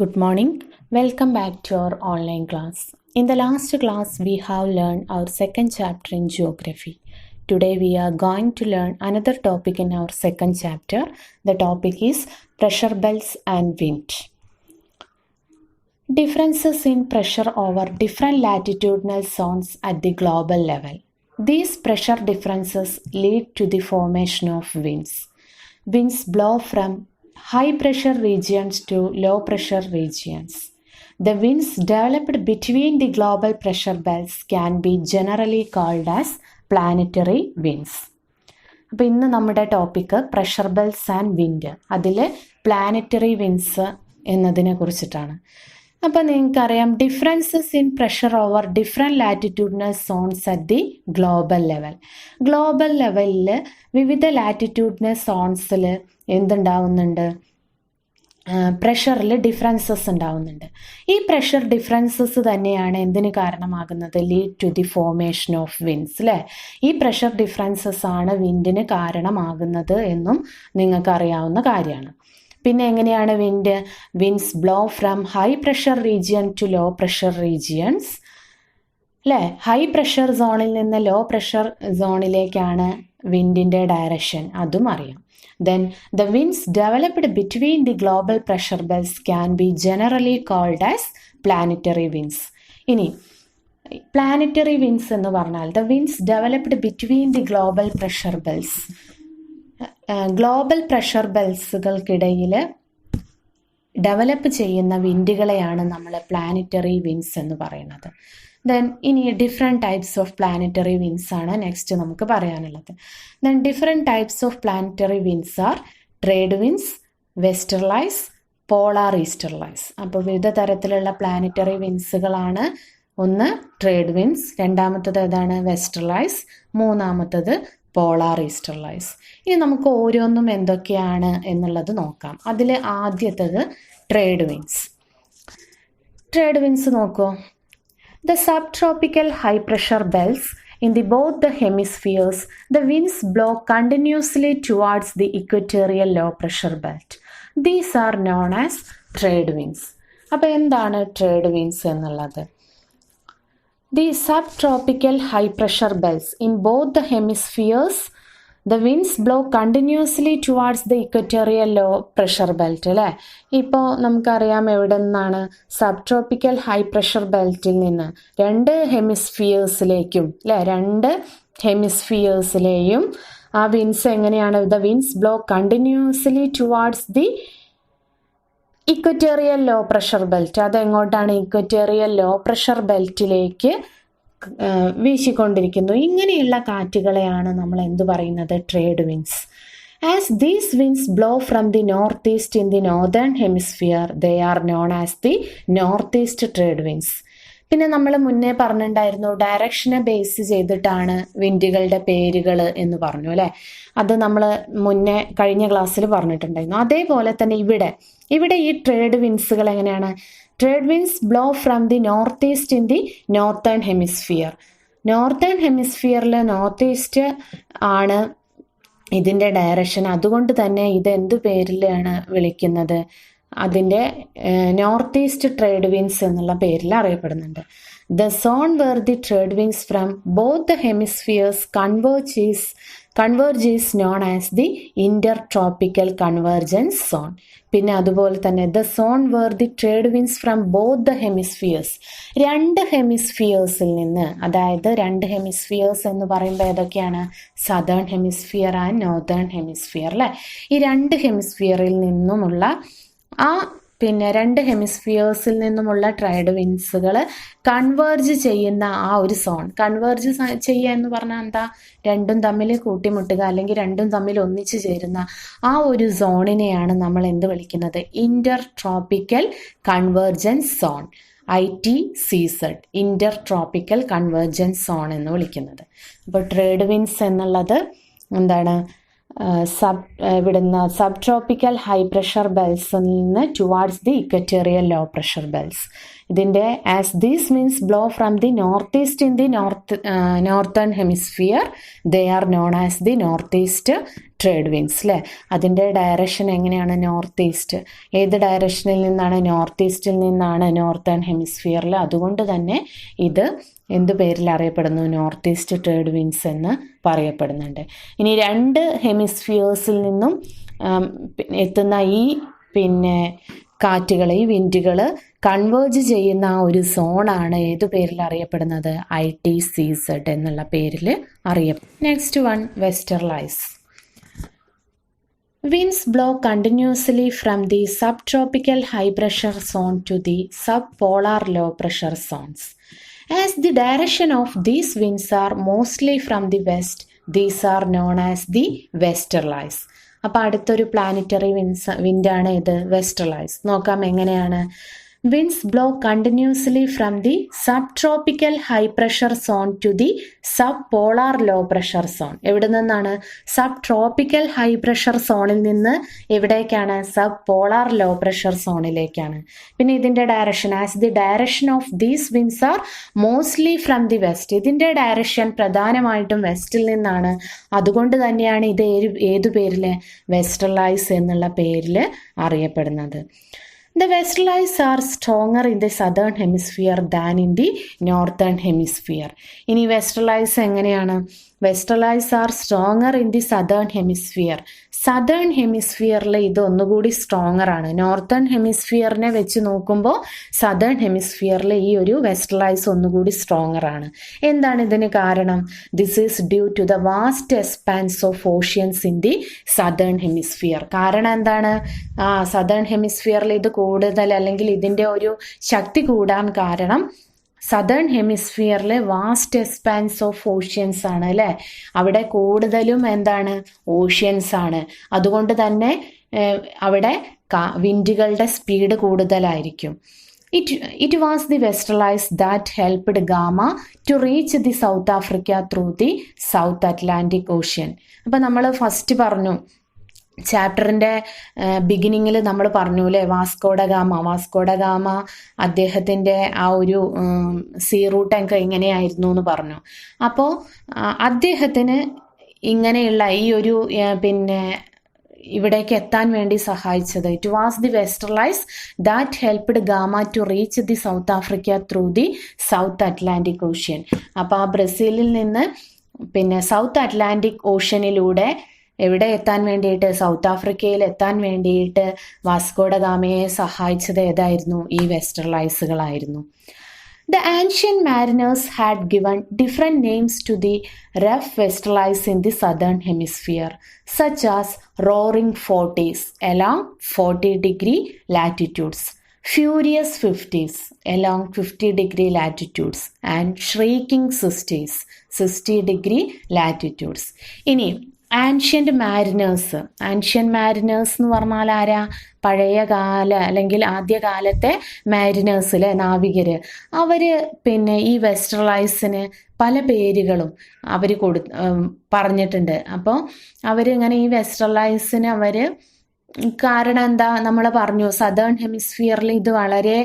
Good morning. Welcome back to our online class. In the last class, we have learned our second chapter in geography. Today, we are going to learn another topic in our second chapter. The topic is pressure belts and wind. Differences in pressure over different latitudinal zones at the global level. These pressure differences lead to the formation of winds. Winds blow from high pressure regions to low pressure regions. The winds developed between the global pressure belts can be generally called as planetary winds. അപ്പോൾ ഇന്ന് നമ്മുടെ topic pressure belts and wind, അതിൽ planetary winds എന്നതിനെ കുറിച്ചിട്ടാണ്. അപ്പോൾ നിങ്ങൾക്കറിയാം differences in pressure over different latitudinal zones at the global level. Global ലെവലിൽ വിവിധ ലാറ്റിറ്റ്യൂഡിനൽ സോൺസിൽ എന്തുണ്ടാവുന്നുണ്ട്? പ്രഷറിൽ ഡിഫറൻസസ് ഉണ്ടാവുന്നുണ്ട്. ഈ പ്രഷർ ഡിഫറൻസസ് തന്നെയാണ് എന്തിന് കാരണമാകുന്നത്? Lead to the formation of winds, അല്ലേ? ഈ പ്രഷർ ഡിഫറൻസസ് ആണ് വിൻഡിന് കാരണമാകുന്നത് എന്നും നിങ്ങൾക്കറിയാവുന്ന കാര്യമാണ്. പിന്നെ എങ്ങനെയാണ് winds blow from high pressure region to low pressure regions, അല്ലേ? ഹൈ പ്രഷർ സോണിൽ നിന്ന് ലോ പ്രഷർ സോണിലേക്കാണ് വിൻഡിൻ്റെ ഡയറക്ഷൻ, അതും അറിയാം. Then the winds developed between the global pressure belts can be generally called as planetary winds. ഇനി planetary winds എന്ന് പറഞ്ഞാൽ the winds developed between the global pressure belts. Global pressure ബെൽസുകൾക്കിടയിൽ develop ചെയ്യുന്ന വിൻഡുകളെയാണ് നമ്മൾ പ്ലാനറ്ററി വിൻഡ്സ് എന്ന് പറയുന്നത്. Then ഇനി different types of planetary winds ആണ് നെക്സ്റ്റ് നമുക്ക് പറയാനുള്ളത്. Then different types of planetary winds are trade winds, westerlies, polar easterlies. അപ്പോൾ വിവിധ തരത്തിലുള്ള പ്ലാനറ്ററി വിൻഡ്സുകളാണ്. ഒന്ന് ട്രേഡ് വിൻഡ്സ്, രണ്ടാമത്തത് ഏതാണ്? വെസ്റ്റർലൈസ്, മൂന്നാമത്തത് പോളാർ ഈസ്റ്റർലൈസ്. ഇനി നമുക്ക് ഓരോന്നും എന്തൊക്കെയാണ് എന്നുള്ളത് നോക്കാം. അതിൽ ആദ്യത്തത് ട്രേഡ് വിൻഡ്സ്. ട്രേഡ് വിൻഡ്സ് നോക്കൂ. The subtropical high pressure belts in both the hemispheres, the winds blow continuously towards the equatorial low pressure belt. These are known as trade winds. അപ്പോൾ എന്താണ് ട്രേഡ് വിൻഡ്സ് എന്നുള്ളത്? The subtropical high pressure belts in both the hemispheres, the winds blow continuously towards the equatorial low pressure belt, അല്ലേ? ഇപ്പോൾ നമുക്കറിയാം എവിടെ നിന്നാണ്? Subtropical high pressure ബെൽറ്റിൽ നിന്ന് രണ്ട് ഹെമിസ്ഫിയേഴ്സിലേക്കും, അല്ലേ? രണ്ട് ഹെമിസ്ഫിയേഴ്സിലെയും ആ വിൻസ് എങ്ങനെയാണ്? The winds blow continuously towards the equatorial low pressure belt. അതെങ്ങോട്ടാണ്? ഇക്വറ്റോറിയൽ ലോ പ്രഷർ ബെൽറ്റിലേക്ക് വീശിക്കൊണ്ടിരിക്കുന്നു. ഇങ്ങനെയുള്ള കാറ്റുകളെയാണ് നമ്മൾ എന്ത് പറയുന്നത്? Trade winds. As these winds blow from the north east in the northern hemisphere, they are known as the north east trade winds. പിന്നെ നമ്മൾ മുന്നേ പറഞ്ഞിട്ടുണ്ടായിരുന്നു ഡയറക്ഷനെ ബേസ് ചെയ്തിട്ടാണ് വിൻഡുകളുടെ പേരുകൾ എന്ന് പറഞ്ഞു, അല്ലേ? അത് നമ്മൾ മുന്നേ കഴിഞ്ഞ ക്ലാസ്സിൽ പറഞ്ഞിട്ടുണ്ടായിരുന്നു. അതേപോലെ തന്നെ ഇവിടെ ഈ ട്രേഡ് വിൻഡ്സുകൾ എങ്ങനെയാണ്? Trade winds blow from the north east in the northern hemisphere. Northern ഹെമിസ്ഫിയറിൽ നോർത്ത് ഈസ്റ്റ് ആണ് ഇതിൻ്റെ ഡയറക്ഷൻ. അതുകൊണ്ട് തന്നെ ഇത് എന്ത് പേരിലാണ് വിളിക്കുന്നത്? അതിൻ്റെ നോർത്ത് ഈസ്റ്റ് ട്രേഡ് വിൻഡ്സ് എന്നുള്ള പേരിൽ അറിയപ്പെടുന്നുണ്ട്. The zone where the trade winds from both the hemispheres converge is known as the inter tropical convergence zone. പിന്നെ അതുപോലെ തന്നെ the zone where the trade winds from both the hemispheres, രണ്ട് ഹെമിസ്ഫിയേഴ്സിൽ നിന്ന്, അതായത് രണ്ട് ഹെമിസ്ഫിയേഴ്സ് എന്ന് പറയുമ്പോൾ ഏതൊക്കെയാണ്? Southern hemisphere and northern hemisphere, അല്ലേ? ഈ രണ്ട് ഹെമിസ്ഫിയറിൽ നിന്നുമുള്ള രണ്ട് ഹെമിസ്ഫിയേഴ്സിൽ നിന്നുമുള്ള ട്രേഡ് വിൻഡ്സുകൾ കൺവേർജ് ചെയ്യുന്ന ആ ഒരു സോൺ. കൺവേർജ് ചെയ്യുക എന്ന് പറഞ്ഞാൽ എന്താ? രണ്ടും തമ്മിൽ കൂട്ടിമുട്ടുക, അല്ലെങ്കിൽ രണ്ടും തമ്മിൽ ഒന്നിച്ചു ചേരുന്ന ആ ഒരു സോണിനെയാണ് നമ്മൾ എന്ത് വിളിക്കുന്നത്? Inter tropical convergence zone, ITCZ, Inter tropical convergence zone എന്ന് വിളിക്കുന്നത്. അപ്പോൾ ട്രേഡ് വിൻഡ്സ് എന്നുള്ളത് എന്താണ്? ഇവിടുന്ന് സബ് ട്രോപ്പിക്കൽ ഹൈ പ്രഷർ ബെൽസിൽ നിന്ന് towards the equatorial low pressure belts. ഇതിൻ്റെ as these means blow from the north east in the northern hemisphere, they are known as the north east trade winds അല്ലേ. അതിൻ്റെ direction എങ്ങനെയാണ്? North east. ഏത് ഡയറക്ഷനിൽ നിന്നാണ്? North ഈസ്റ്റിൽ നിന്നാണ് northern ഹെമിസ്ഫിയറിൽ. അതുകൊണ്ട് തന്നെ ഇത് എന്ത് പേരിൽ അറിയപ്പെടുന്നു? നോർത്ത് ഈസ്റ്റ് ട്രേഡ് വിൻസ് എന്ന് പറയപ്പെടുന്നുണ്ട്. ഇനി രണ്ട് ഹെമിസ്ഫിയേഴ്സിൽ നിന്നും എത്തുന്ന ഈ കാറ്റുകൾ, ഈ വിൻഡുകൾ കൺവേർജ് ചെയ്യുന്ന ഒരു സോണാണ് ഏതു പേരിൽ അറിയപ്പെടുന്നത്? ITCZ എന്നുള്ള പേരിൽ അറിയപ്പെടും. Next one, westerlies. Winds blow continuously from the subtropical high pressure zone to the subpolar low pressure zones. As the direction of these winds are mostly from the west, these are known as the westerlies. അപ്പോൾ അടുത്തൊരു planetary വിൻഡാണ് ഇത്, വെസ്റ്റർലൈസ്. നോക്കാം എങ്ങനെയാണ്. Winds blow continuously from the subtropical high pressure zone to the subpolar low pressure zone. എവിടെ നിന്നാണ്? സബ്ട്രോപ്പിക്കൽ high pressure സോണിൽ നിന്ന് എവിടേക്കാണ്? സബ്പോളാർ ലോ പ്രഷർ സോണിലേക്കാണ്. പിന്നെ ഇതിൻ്റെ direction, as the direction of these wins R mostly from the west. ഇതിൻ്റെ direction പ്രധാനമായിട്ടും വെസ്റ്റിൽ നിന്നാണ്. അതുകൊണ്ട് തന്നെയാണ് ഇത് ഏതു പേരിൽ? വെസ്റ്റർലൈസ് എന്നുള്ള പേരിൽ അറിയപ്പെടുന്നത്. The westerlies are stronger in the southern hemisphere than in the northern hemisphere. ഇനി വെസ്റ്റർലൈസ് എങ്ങനെയാണ്? Westerlies are stronger in the southern hemisphere. Southern ഹെമിസ്ഫിയറിൽ ഇത് ഒന്നുകൂടി സ്ട്രോങ്ങർ ആണ്. നോർത്തേൺ ഹെമിസ്ഫിയറിനെ വെച്ച് നോക്കുമ്പോൾ സദേൺ ഹെമിസ്ഫിയറിൽ ഈ ഒരു വെസ്റ്റർലൈസ് ഒന്നുകൂടി സ്ട്രോങ്ങർ ആണ്. എന്താണ് ഇതിന് കാരണം? This is due to the vast expanse of oceans in the southern hemisphere. കാരണം എന്താണ്? സദേൺ ഹെമിസ്ഫിയറിൽ ഇത് കൂടുതൽ, അല്ലെങ്കിൽ ഇതിൻ്റെ ഒരു ശക്തി കൂടാൻ കാരണം സദേൺ ഹെമിസ്ഫിയറിൽ വാസ്റ്റ് എക്സ്പാൻസ് ഓഫ് ഓഷ്യൻസ് ആണ് അല്ലേ. അവിടെ കൂടുതലും എന്താണ്? ഓഷ്യൻസ് ആണ്. അതുകൊണ്ട് തന്നെ അവിടെ വിൻഡുകളുടെ സ്പീഡ് കൂടുതലായിരിക്കും. It was the westerlies that helped Gamma to reach the South Africa through the South Atlantic Ocean. അപ്പം നമ്മൾ ഫസ്റ്റ് പറഞ്ഞു, ചാപ്റ്ററിൻ്റെ ബിഗിനിങ്ങിൽ നമ്മൾ പറഞ്ഞു അല്ലേ, വാസ്കോഡ ഗാമ അദ്ദേഹത്തിൻ്റെ ആ ഒരു സീ റൂട്ടൊക്കെ എങ്ങനെയായിരുന്നു എന്ന് പറഞ്ഞു. അപ്പോൾ അദ്ദേഹത്തിന് ഇങ്ങനെയുള്ള ഈ ഒരു ഇവിടേക്ക് എത്താൻ വേണ്ടി സഹായിച്ചത്, it was the westerlies that helped Gama to reach the South Africa through the South Atlantic Ocean. അപ്പോൾ ആ ബ്രസീലിൽ നിന്ന് സൗത്ത് അറ്റ്ലാന്റിക് ഓഷ്യനിലൂടെ എവിടെ എത്താൻ വേണ്ടിയിട്ട്? സൗത്ത് ആഫ്രിക്കയിൽ എത്താൻ വേണ്ടിയിട്ട് വാസ്കോഡ ഗാമയെ സഹായിച്ചത് ഏതായിരുന്നു? ഈ വെസ്റ്റർലൈസുകളായിരുന്നു. The ancient mariners had given different names to the rough westerlies in the southern hemisphere, such as roaring 40s along 40-degree latitudes, furious 50s along 50-degree latitudes, and shrieking 60s, 60-degree latitudes. ഇനി ancient mariners എന്ന് പറഞ്ഞാൽ ആരാ? പഴയ കാല അല്ലെങ്കിൽ ആദ്യകാലത്തെ mariners അല്ലേ, നാവികർ. അവർ ഈ വെസ്റ്റർലൈസിന് പല പേരുകളും അവർ പറഞ്ഞിട്ടുണ്ട്. അപ്പോൾ അവരിങ്ങനെ ഈ വെസ്റ്റർലൈസിന് കാരണം എന്താ? നമ്മൾ പറഞ്ഞു സദേൺ ഹെമിസ്ഫിയറിൽ ഇത് വളരെ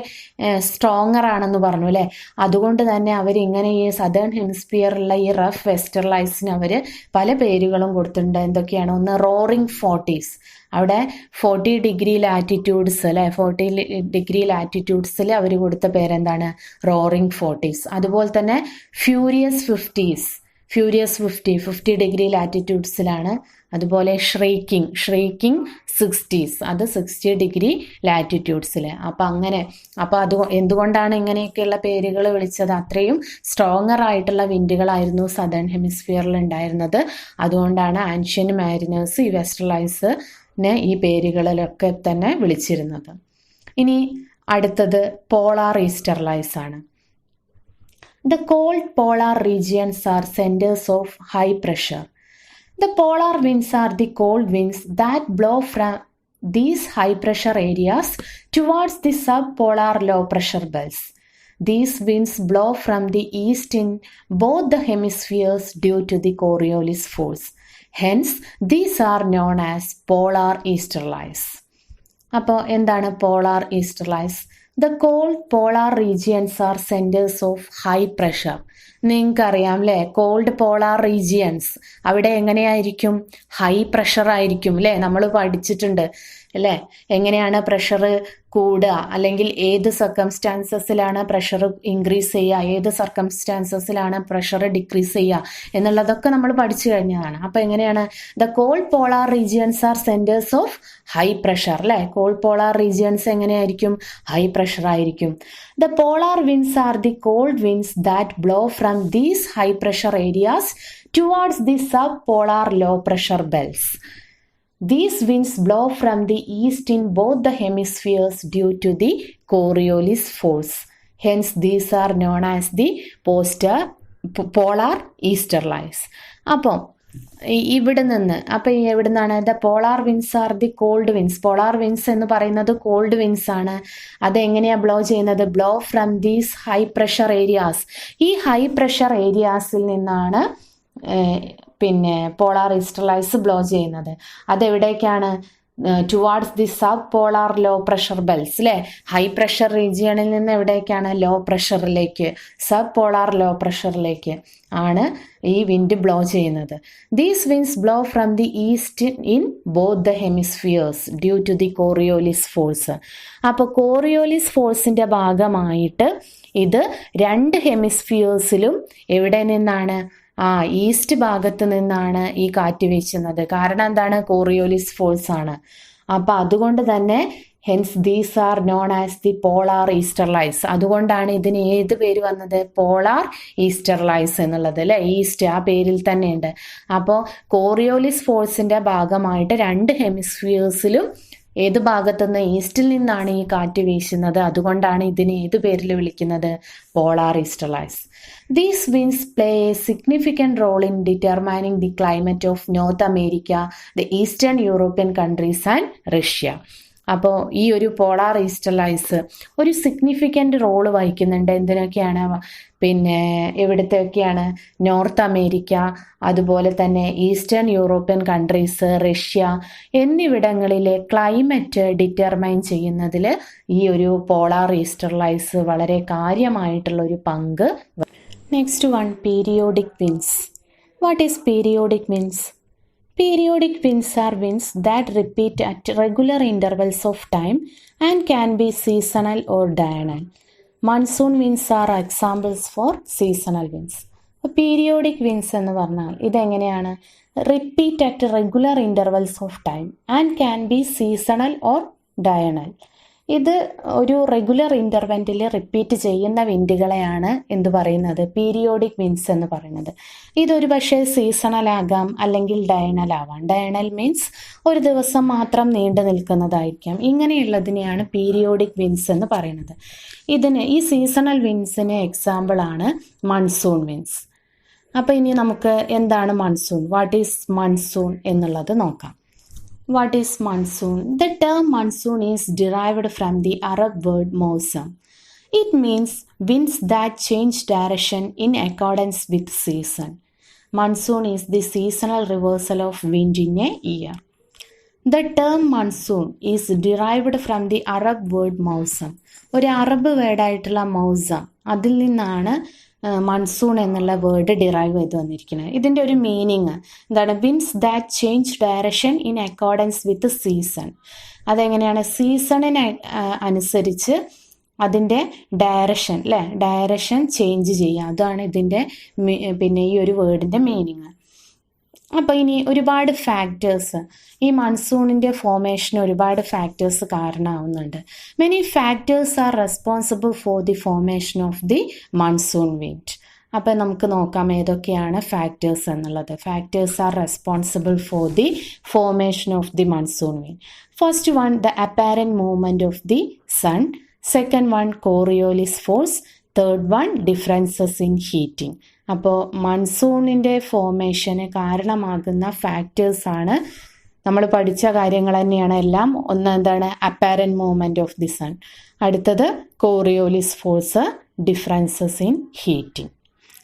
സ്ട്രോങ്ങർ ആണെന്ന് പറഞ്ഞു അല്ലേ. അതുകൊണ്ട് തന്നെ അവരിങ്ങനെ ഈ സദേൺ ഹെമിസ്ഫിയറിലുള്ള ഈ റഫ് വെസ്റ്റർലൈസിന് അവർ പല പേരുകളും കൊടുത്തിട്ടുണ്ട്. എന്തൊക്കെയാണ്? ഒന്ന് റോറിങ് 40s, അവിടെ 40-degree latitudes അല്ലേ, 40-degree latitudesൽ അവർ കൊടുത്ത പേരെന്താണ്? Roaring 40s. അതുപോലെ തന്നെ ഫ്യൂരിയസ് 50 latitudesലാണ്. അതുപോലെ ഷ്രീക്കിംഗ് 60s, അത് 60-degree latitudesൽ. അപ്പോൾ അത് എന്തുകൊണ്ടാണ് ഇങ്ങനെയൊക്കെയുള്ള പേരുകൾ വിളിച്ചത്? അത്രയും സ്ട്രോങ്ങർ ആയിട്ടുള്ള വിൻഡുകളായിരുന്നു സദേൺ ഹെമിസ്ഫിയറിൽ ഉണ്ടായിരുന്നത്. അതുകൊണ്ടാണ് ആൻഷ്യൻ്റ് മാരിനേഴ്സ് ഈ വെസ്റ്റർലൈസിനെ ഈ പേരുകളിലൊക്കെ തന്നെ വിളിച്ചിരുന്നത്. ഇനി അടുത്തത് പോളാർ ഈസ്റ്റർലൈസ് ആണ്. The cold polar regions are centers of high pressure. The polar winds are the cold winds that blow from these high pressure areas towards the subpolar low pressure belts. These winds blow from the east in both the hemispheres due to the Coriolis force. Hence, these are known as polar easterlies. അപ്പോൾ എന്താണ് polar ഈസ്റ്റർലൈസ്? The cold polar regions are centers of high pressure. നിങ്ങൾക്കറിയാം അല്ലേ, cold polar regions അവിടെ എങ്ങനെയായിരിക്കും, high pressure ആയിരിക്കും അല്ലേ, നമ്മൾ പഠിച്ചിട്ടുണ്ട് അല്ലേ, എങ്ങനെയാണ് പ്രഷർ കൂടുക, അല്ലെങ്കിൽ ഏത് സർക്കംസ്റ്റാൻസസിലാണ് പ്രഷർ ഇൻക്രീസ് ചെയ്യുക, ഏത് സർക്കംസ്റ്റാൻസസിലാണ് പ്രഷർ ഡിക്രീസ് ചെയ്യുക എന്നുള്ളതൊക്കെ നമ്മൾ പഠിച്ചു കഴിഞ്ഞതാണ്. അപ്പോൾ എങ്ങനെയാണ്, the cold polar regions are centres of high pressure അല്ലേ, കോൾഡ് പോളാർ റീജിയൻസ് എങ്ങനെയായിരിക്കും, ഹൈ പ്രഷർ ആയിരിക്കും. The polar winds are the cold winds that blow from these high pressure areas towards the sub polar low pressure belts. These winds blow from the east in both the hemispheres due to the Coriolis force. Hence, these are known as the polar easterlies. അപ്പം ഇവിടെ നിന്ന്, അപ്പം എവിടെ നിന്നാണ്, the polar winds are the cold winds. Polar winds എന്ന് പറയുന്നത് cold winds ആണ്. അതെങ്ങനെയാണ് ബ്ലോ ചെയ്യുന്നത്, blow from these high pressure areas. ഈ ഹൈ പ്രഷർ ഏരിയാസിൽ നിന്നാണ് പിന്നെ പോളാർ ഈസ്റ്റർലൈസ് ബ്ലോ ചെയ്യുന്നത്. അതെവിടേക്കാണ്, towards the sub polar low pressure belts അല്ലേ, ഹൈ പ്രഷർ റീജിയണിൽ നിന്ന് എവിടേക്കാണ്, ലോ പ്രഷറിലേക്ക്, സബ് പോളാർ ലോ പ്രഷറിലേക്ക് ആണ് ഈ വിൻഡ് ബ്ലോ ചെയ്യുന്നത്. These winds blow from the east in both the hemispheres due to the Coriolis force. അപ്പോൾ കോറിയോലിസ് ഫോഴ്സിൻ്റെ ഭാഗമായിട്ട് ഇത് രണ്ട് ഹെമിസ്ഫിയേഴ്സിലും എവിടെ നിന്നാണ്, ഈസ്റ്റ് ഭാഗത്ത് നിന്നാണ് ഈ കാറ്റ് വീശുന്നത്. കാരണം എന്താണ്, കോറിയോലിസ് ഫോഴ്സ് ആണ്. അപ്പം അതുകൊണ്ട് തന്നെ hence these are known as the polar easterlies. അതുകൊണ്ടാണ് ഇതിന് ഏത് പേര് വന്നത്, പോളാർ ഈസ്റ്റർലൈസ് എന്നുള്ളത് അല്ലേ, ഈസ്റ്റ് ആ പേരിൽ തന്നെ ഉണ്ട്. അപ്പോൾ കോറിയോലിസ് ഫോഴ്സിൻ്റെ ഭാഗമായിട്ട് രണ്ട് ഹെമിസ്ഫിയേഴ്സിലും ഏത് ഭാഗത്തുനിന്ന്, ഈസ്റ്റിൽ നിന്നാണ് ഈ കാറ്റ് വീശുന്നത്. അതുകൊണ്ടാണ് ഇതിനെ ഏത് പേരിൽ വിളിക്കുന്നത്, polar ഈസ്റ്റർലൈസ്. These winds play a significant role in determining the climate of North America, the Eastern European countries and Russia. അപ്പോൾ ഈ ഒരു പോളാർ ഈസ്റ്റർലൈസ് ഒരു സിഗ്നിഫിക്കൻ്റ് റോള് വഹിക്കുന്നുണ്ട്. എന്തിനൊക്കെയാണ്, പിന്നെ എവിടത്തെയൊക്കെയാണ്, നോർത്ത് അമേരിക്ക, അതുപോലെ തന്നെ ഈസ്റ്റേൺ യൂറോപ്യൻ കൺട്രീസ്, റഷ്യ എന്നിവിടങ്ങളിലെ ക്ലൈമറ്റ് ഡിറ്റർമൈൻ ചെയ്യുന്നതിൽ ഈ ഒരു പോളാർ ഈസ്റ്റർലൈസ് വളരെ കാര്യമായിട്ടുള്ളൊരു പങ്ക്. Next one, periodic winds. What is periodic winds? Periodic winds are winds that repeat at regular intervals of time and can be seasonal or diurnal. Monsoon winds are examples for seasonal winds. Periodic winds എന്ന് പറഞ്ഞാൽ ഇതെങ്ങനെയാണ്, repeat at regular intervals of time and can be seasonal or diurnal. ഇത് ഒരു regular ഇൻ്റർവെൻറ്റിൽ repeat ചെയ്യുന്ന വിൻഡുകളെയാണ് എന്ത് പറയുന്നത്, periodic winds എന്ന് പറയുന്നത്. ഇതൊരു പക്ഷേ സീസണൽ ആകാം, അല്ലെങ്കിൽ ഡയണൽ ആവാം. ഡയണൽ മീൻസ് ഒരു ദിവസം മാത്രം നീണ്ടു നിൽക്കുന്നതായിരിക്കാം. ഇങ്ങനെയുള്ളതിനെയാണ് പീരിയോഡിക് വിൻഡ്സ് എന്ന് പറയുന്നത്. ഇതിന്, ഈ സീസണൽ വിൻഡ്സിന് എക്സാമ്പിളാണ് മൺസൂൺ വിൻഡ്സ്. അപ്പോൾ ഇനി നമുക്ക് എന്താണ് മൺസൂൺ, വാട്ട് ഈസ് മൺസൂൺ എന്നുള്ളത് നോക്കാം. What is monsoon? The term monsoon is derived from the Arab word mawsam. It means winds that change direction in accordance with season. Monsoon is the seasonal reversal of wind in a year. The term monsoon is derived from the Arab word mawsam. ഒരു Arab വേർഡായിട്ടുള്ള മൗസം, അതിൽ നിന്നാണ് monsoon എന്നുള്ള word derive ചെയ്ത് വന്നിരിക്കുന്നത്. ഇതിൻ്റെ ഒരു meaning എന്താണ്, winds that change direction in accordance with season. അതെങ്ങനെയാണ്, സീസണിന് അനുസരിച്ച് അതിൻ്റെ ഡയറക്ഷൻ അല്ലേ, ഡയറക്ഷൻ ചേഞ്ച് ചെയ്യുക. അതാണ് ഇതിൻ്റെ പിന്നെ ഈ ഒരു വേർഡിൻ്റെ മീനിങ്. അപ്പോൾ ഇനി ഒരുപാട് ഫാക്ടേഴ്സ്, ഈ മൺസൂണിൻ്റെ ഫോർമേഷന് ഒരുപാട് ഫാക്ടേഴ്സ് കാരണമാവുന്നുണ്ട്. Many factors are responsible for the formation of the monsoon wind. അപ്പോൾ നമുക്ക് നോക്കാം ഏതൊക്കെയാണ് ഫാക്ടേഴ്സ് എന്നുള്ളത്. Factors are responsible for the formation of the monsoon wind. First one, the apparent movement of the sun. Second one, Coriolis force. Third one, differences in heating. അപ്പോൾ മൺസൂണിൻ്റെ ഫോർമേഷന് കാരണമാകുന്ന ഫാക്ടേഴ്സാണ് നമ്മൾ പഠിച്ച കാര്യങ്ങൾ തന്നെയാണ് എല്ലാം. ഒന്ന് എന്താണ്, apparent movement of the sun. അടുത്തത് Coriolis force, differences in heating.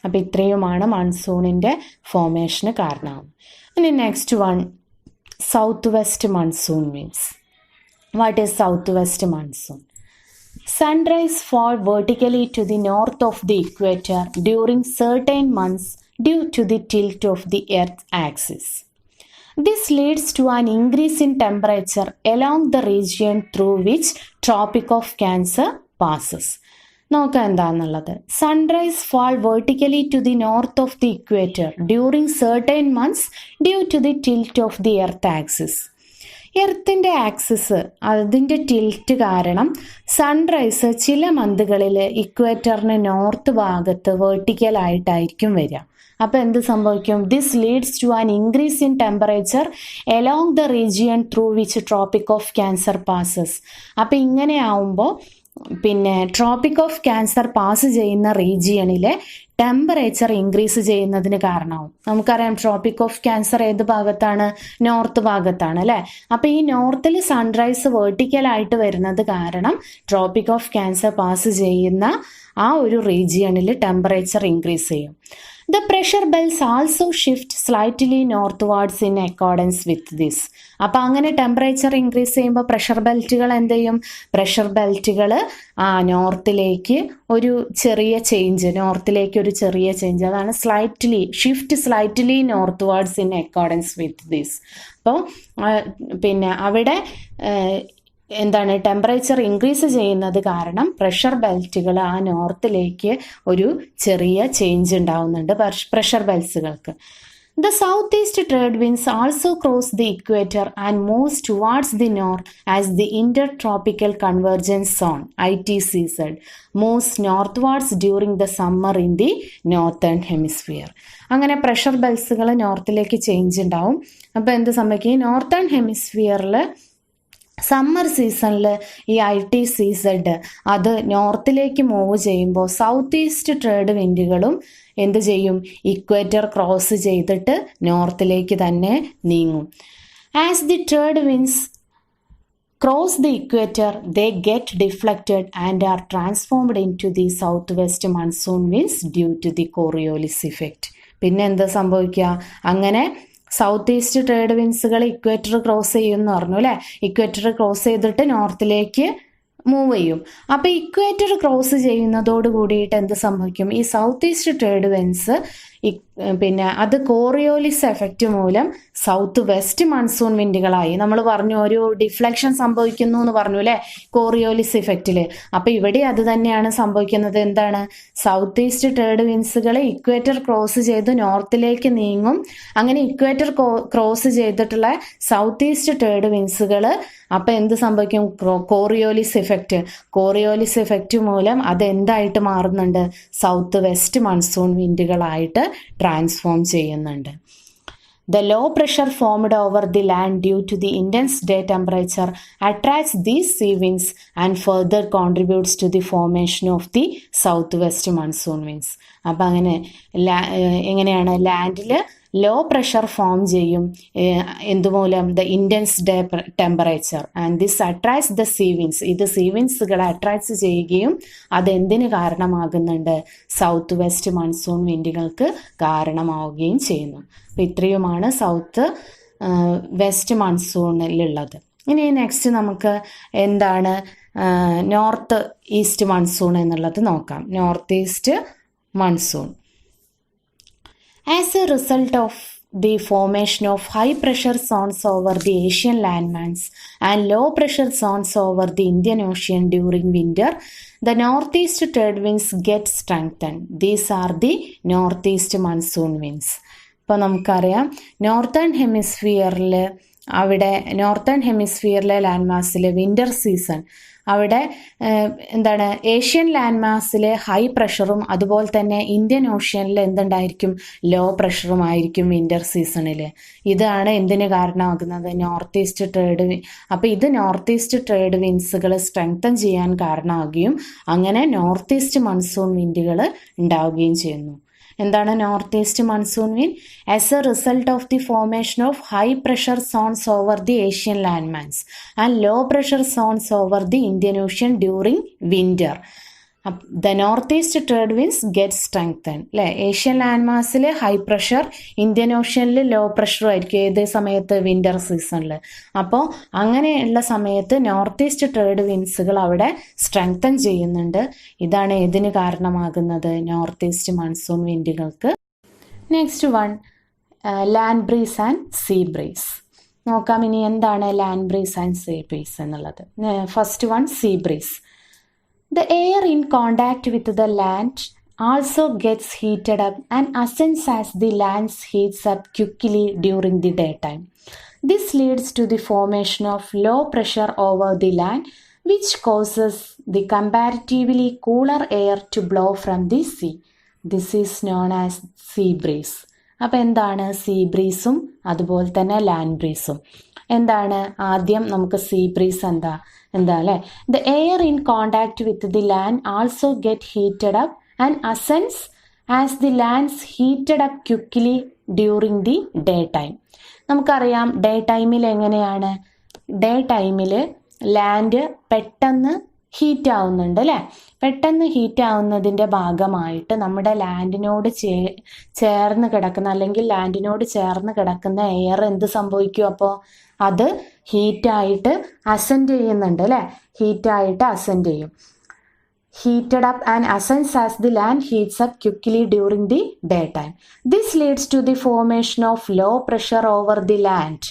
അപ്പോൾ ഇത്രയുമാണ് മൺസൂണിൻ്റെ ഫോർമേഷന് കാരണമാകും. ഇനി next one, south west monsoon winds. What is south west monsoon? Sunrise fall vertically to the north of the equator during certain months due to the tilt of the Earth's axis. This leads to an increase in temperature along the region through which Tropic of Cancer passes. നോക്കാം എന്താണെന്നുള്ളത്. Sunrise fall vertically to the north of the equator during certain months due to the tilt of the earth axis. എർത്തിൻ്റെ axis അതിൻ്റെ tilt കാരണം sunrise ചില മന്തുകളിൽ ഇക്വേറ്ററിന് north ഭാഗത്ത് വെർട്ടിക്കലായിട്ടായിരിക്കും വരിക. അപ്പോൾ എന്ത് സംഭവിക്കും? This leads to an increase in temperature along the region through which Tropic of Cancer passes. അപ്പോൾ ഇങ്ങനെ ആവുമ്പോൾ പിന്നെ ട്രോപ്പിക് ഓഫ് ക്യാൻസർ പാസ് ചെയ്യുന്ന റീജിയണിലെ ടെമ്പറേച്ചർ ഇൻക്രീസ് ചെയ്യുന്നതിന് കാരണമാവും. നമുക്കറിയാം ട്രോപ്പിക് ഓഫ് ക്യാൻസർ ഏത് ഭാഗത്താണ്? നോർത്ത് ഭാഗത്താണ് അല്ലേ? അപ്പോൾ ഈ നോർത്തിൽ സൺറൈസ് വെർട്ടിക്കലായിട്ട് വരുന്നത് കാരണം ട്രോപ്പിക് ഓഫ് ക്യാൻസർ പാസ് ചെയ്യുന്ന ആ ഒരു റീജിയണിൽ ടെമ്പറേച്ചർ ഇൻക്രീസ് ചെയ്യും. The pressure belts also shift slightly northwards in accordance with this. അപ്പോൾ അങ്ങനെ ടെമ്പറേച്ചർ ഇൻക്രീസ് ചെയ്യുമ്പോൾ പ്രഷർ ബെൽറ്റുകൾ എന്ത് ചെയ്യും? പ്രഷർ ബെൽറ്റുകൾ നോർത്തിലേക്ക് ഒരു ചെറിയ ചേഞ്ച്, അതാണ് slightly northwards in accordance with this. അപ്പോൾ പിന്നെ അവിടെ എന്താണ് ടെമ്പറേച്ചർ ഇൻക്രീസ് ചെയ്യുന്നത് കാരണം പ്രഷർ ബെൽറ്റുകൾ ആ നോർത്തിലേക്ക് ഒരു ചെറിയ ചേഞ്ച് ഉണ്ടാവുന്നുണ്ട് pressure ബെൽറ്റ്സുകൾക്ക്. The southeast trade winds also cross the equator and moves towards the north as the intertropical convergence zone (ITCZ) moves northwards during the summer in the northern hemisphere. അങ്ങനെ pressure ബെൽറ്റ്സുകൾ നോർത്തിലേക്ക് change ഉണ്ടാവും. അപ്പോൾ എന്ത് സംഭവിക്കും? Northern ഹെമിസ്ഫിയറിൽ summer സീസണിൽ ഈ ITCZ അത് നോർത്തിലേക്ക് move ചെയ്യുമ്പോൾ south east trade വിൻഡുകളും എന്ത് ചെയ്യും? ഇക്വേറ്റർ ക്രോസ് ചെയ്തിട്ട് നോർത്തിലേക്ക് തന്നെ നീങ്ങും. As the trade winds cross the equator, they get deflected and are transformed into the southwest monsoon winds due to the Coriolis effect. പിന്നെ എന്താ സംഭവിക്കുക? അങ്ങനെ സൗത്ത് ഈസ്റ്റ് ട്രേഡ് വിൻഡ്സുകൾ ഇക്വേറ്റർ ക്രോസ് ചെയ്യുമെന്ന് പറഞ്ഞു അല്ലേ? ഇക്വേറ്റർ ക്രോസ് ചെയ്തിട്ട് നോർത്തിലേക്ക് മൂവ് ചെയ്യും. അപ്പോൾ ഇക്വേറ്റർ ക്രോസ് ചെയ്യുന്നതോട് കൂടിയിട്ട് എന്ത് സംഭവിക്കും? ഈ സൗത്ത് ഈസ്റ്റ് ട്രേഡ് വിൻഡ്സ് പിന്നെ അത് കോറിയോലിസ് എഫക്റ്റ് മൂലം സൗത്ത് വെസ്റ്റ് മൺസൂൺ വിൻഡുകളായി. നമ്മൾ പറഞ്ഞു ഒരു ഡിഫ്ലക്ഷൻ സംഭവിക്കുന്നു എന്ന് പറഞ്ഞു അല്ലേ കോറിയോലിസ് ഇഫക്റ്റിൽ. അപ്പോൾ ഇവിടെ അത് തന്നെയാണ് സംഭവിക്കുന്നത്. എന്താണ്? സൗത്ത് ഈസ്റ്റ് ട്രേഡ് വിൻഡ്സുകൾ ഇക്വേറ്റർ ക്രോസ് ചെയ്ത് നോർത്തിലേക്ക് നീങ്ങും. അങ്ങനെ ഇക്വേറ്റർ ക്രോസ് ചെയ്തിട്ടുള്ള സൗത്ത് ഈസ്റ്റ് ട്രേഡ് വിൻഡ്സുകൾ അപ്പോൾ എന്ത് സംഭവിക്കും? കോറിയോലിസ് ഇഫക്റ്റ് മൂലം അത് എന്തായിട്ട് മാറുന്നുണ്ട്? സൗത്ത് വെസ്റ്റ് മൺസൂൺ വിൻഡുകളായിട്ട് ട്രാൻസ്ഫോം ചെയ്യുന്നുണ്ട്. The low pressure formed over the land due to the intense day temperature attracts these sea winds and further contributes to the formation of the southwest monsoon winds. അപ്പം അങ്ങനെ എങ്ങനെയാണ്? ലാൻഡിൽ law pressure form ചെയ്യും. എന്തുമൂലം? The intense day temperature and this attracts the sea winds. ഇത് sea വിൻഡ്സുകളെ attracts ചെയ്യുകയും അതെന്തിന് കാരണമാകുന്നുണ്ട്? സൗത്ത് വെസ്റ്റ് മൺസൂൺ വിൻഡുകൾക്ക് കാരണമാവുകയും ചെയ്യുന്നു. അപ്പോൾ ഇത്രയുമാണ് സൗത്ത് വെസ്റ്റ് മൺസൂണിലുള്ളത്. ഇനി നെക്സ്റ്റ് നമുക്ക് എന്താണ് നോർത്ത് ഈസ്റ്റ് മൺസൂൺ എന്നുള്ളത് നോക്കാം. North east monsoon. As a result of the formation of high pressure zones over the Asian landmass and low pressure zones over the Indian Ocean during winter, the northeast trade winds get strengthened. These are the northeast monsoon winds. ഇപ്പോൾ നമുക്കറിയാം northern ഹെമിസ്ഫിയറിലെ land മാസിൽ winter season അവിടെ എന്താണ് Asian land മാസിൽ high പ്രഷറും അതുപോലെ തന്നെ Indian ഓഷ്യനിൽ എന്തുണ്ടായിരിക്കും? Law പ്രഷറും ആയിരിക്കും വിൻ്റർ സീസണിൽ. ഇതാണ് എന്തിന് കാരണമാകുന്നത്? North east trade. അപ്പോൾ ഇത് നോർത്ത് ഈസ്റ്റ് ട്രേഡ് വിൻഡ്സുകൾ സ്ട്രെങ്തൻ ചെയ്യാൻ കാരണമാകുകയും അങ്ങനെ നോർത്ത് ഈസ്റ്റ് മൺസൂൺ വിൻഡുകൾ ഉണ്ടാവുകയും ചെയ്യുന്നു. എന്താണ് north east monsoon wind? As a result of the formation of high pressure zones over the Asian land mass and low pressure zones over the Indian ocean during winter. The north east trade winds get strengthen അല്ലേ. Asian land മാസിൽ high pressure, Indian ഓഷ്യനിൽ low പ്രഷറും ആയിരിക്കും ഏത് സമയത്ത്, winter സീസണിൽ. അപ്പോൾ അങ്ങനെയുള്ള സമയത്ത് നോർത്ത് ഈസ്റ്റ് ട്രേഡ് വിൻസുകൾ അവിടെ സ്ട്രെങ്തൻ ചെയ്യുന്നുണ്ട്. ഇതാണ് ഏതിന് കാരണമാകുന്നത്, നോർത്ത് ഈസ്റ്റ് മൺസൂൺ വിൻഡുകൾക്ക്. Next one land breeze and sea breeze. നോക്കാം ഇനി എന്താണ് land breeze and sea breeze എന്നുള്ളത്. First one sea breeze. The air in contact with the land also gets heated up and ascends as the land heats up quickly during the daytime. This leads to the formation of low pressure over the land, which causes the comparatively cooler air to blow from the sea. This is known as sea breeze. അപ്പോൾ എന്താണ് see ബ്രീസും അതുപോലെ തന്നെ land ബ്രീസും? എന്താണ് ആദ്യം നമുക്ക് see breeze എന്താ അല്ലേ. The air in contact with the land also get heated up and ascends as the lands heated up quickly during the day time. നമുക്കറിയാം ഡേ ടൈമിൽ എങ്ങനെയാണ്, ഡേ ടൈമിൽ ലാൻഡ് പെട്ടെന്ന് ഹീറ്റ് ആവുന്നുണ്ട് അല്ലേ. പെട്ടെന്ന് ഹീറ്റ് ആവുന്നതിൻ്റെ ഭാഗമായിട്ട് നമ്മുടെ ലാൻഡിനോട് ചേർന്ന് കിടക്കുന്ന അല്ലെങ്കിൽ ലാൻഡിനോട് ചേർന്ന് കിടക്കുന്ന എയർ എന്ത് സംഭവിക്കും, അപ്പോൾ അത് ഹീറ്റായിട്ട് അസെൻഡ് ചെയ്യുന്നുണ്ട് അല്ലേ. ഹീറ്റായിട്ട് അസെൻഡ് ചെയ്യും. heated up and ascends as the land heats up quickly during the daytime. This leads to the formation of low pressure over the land,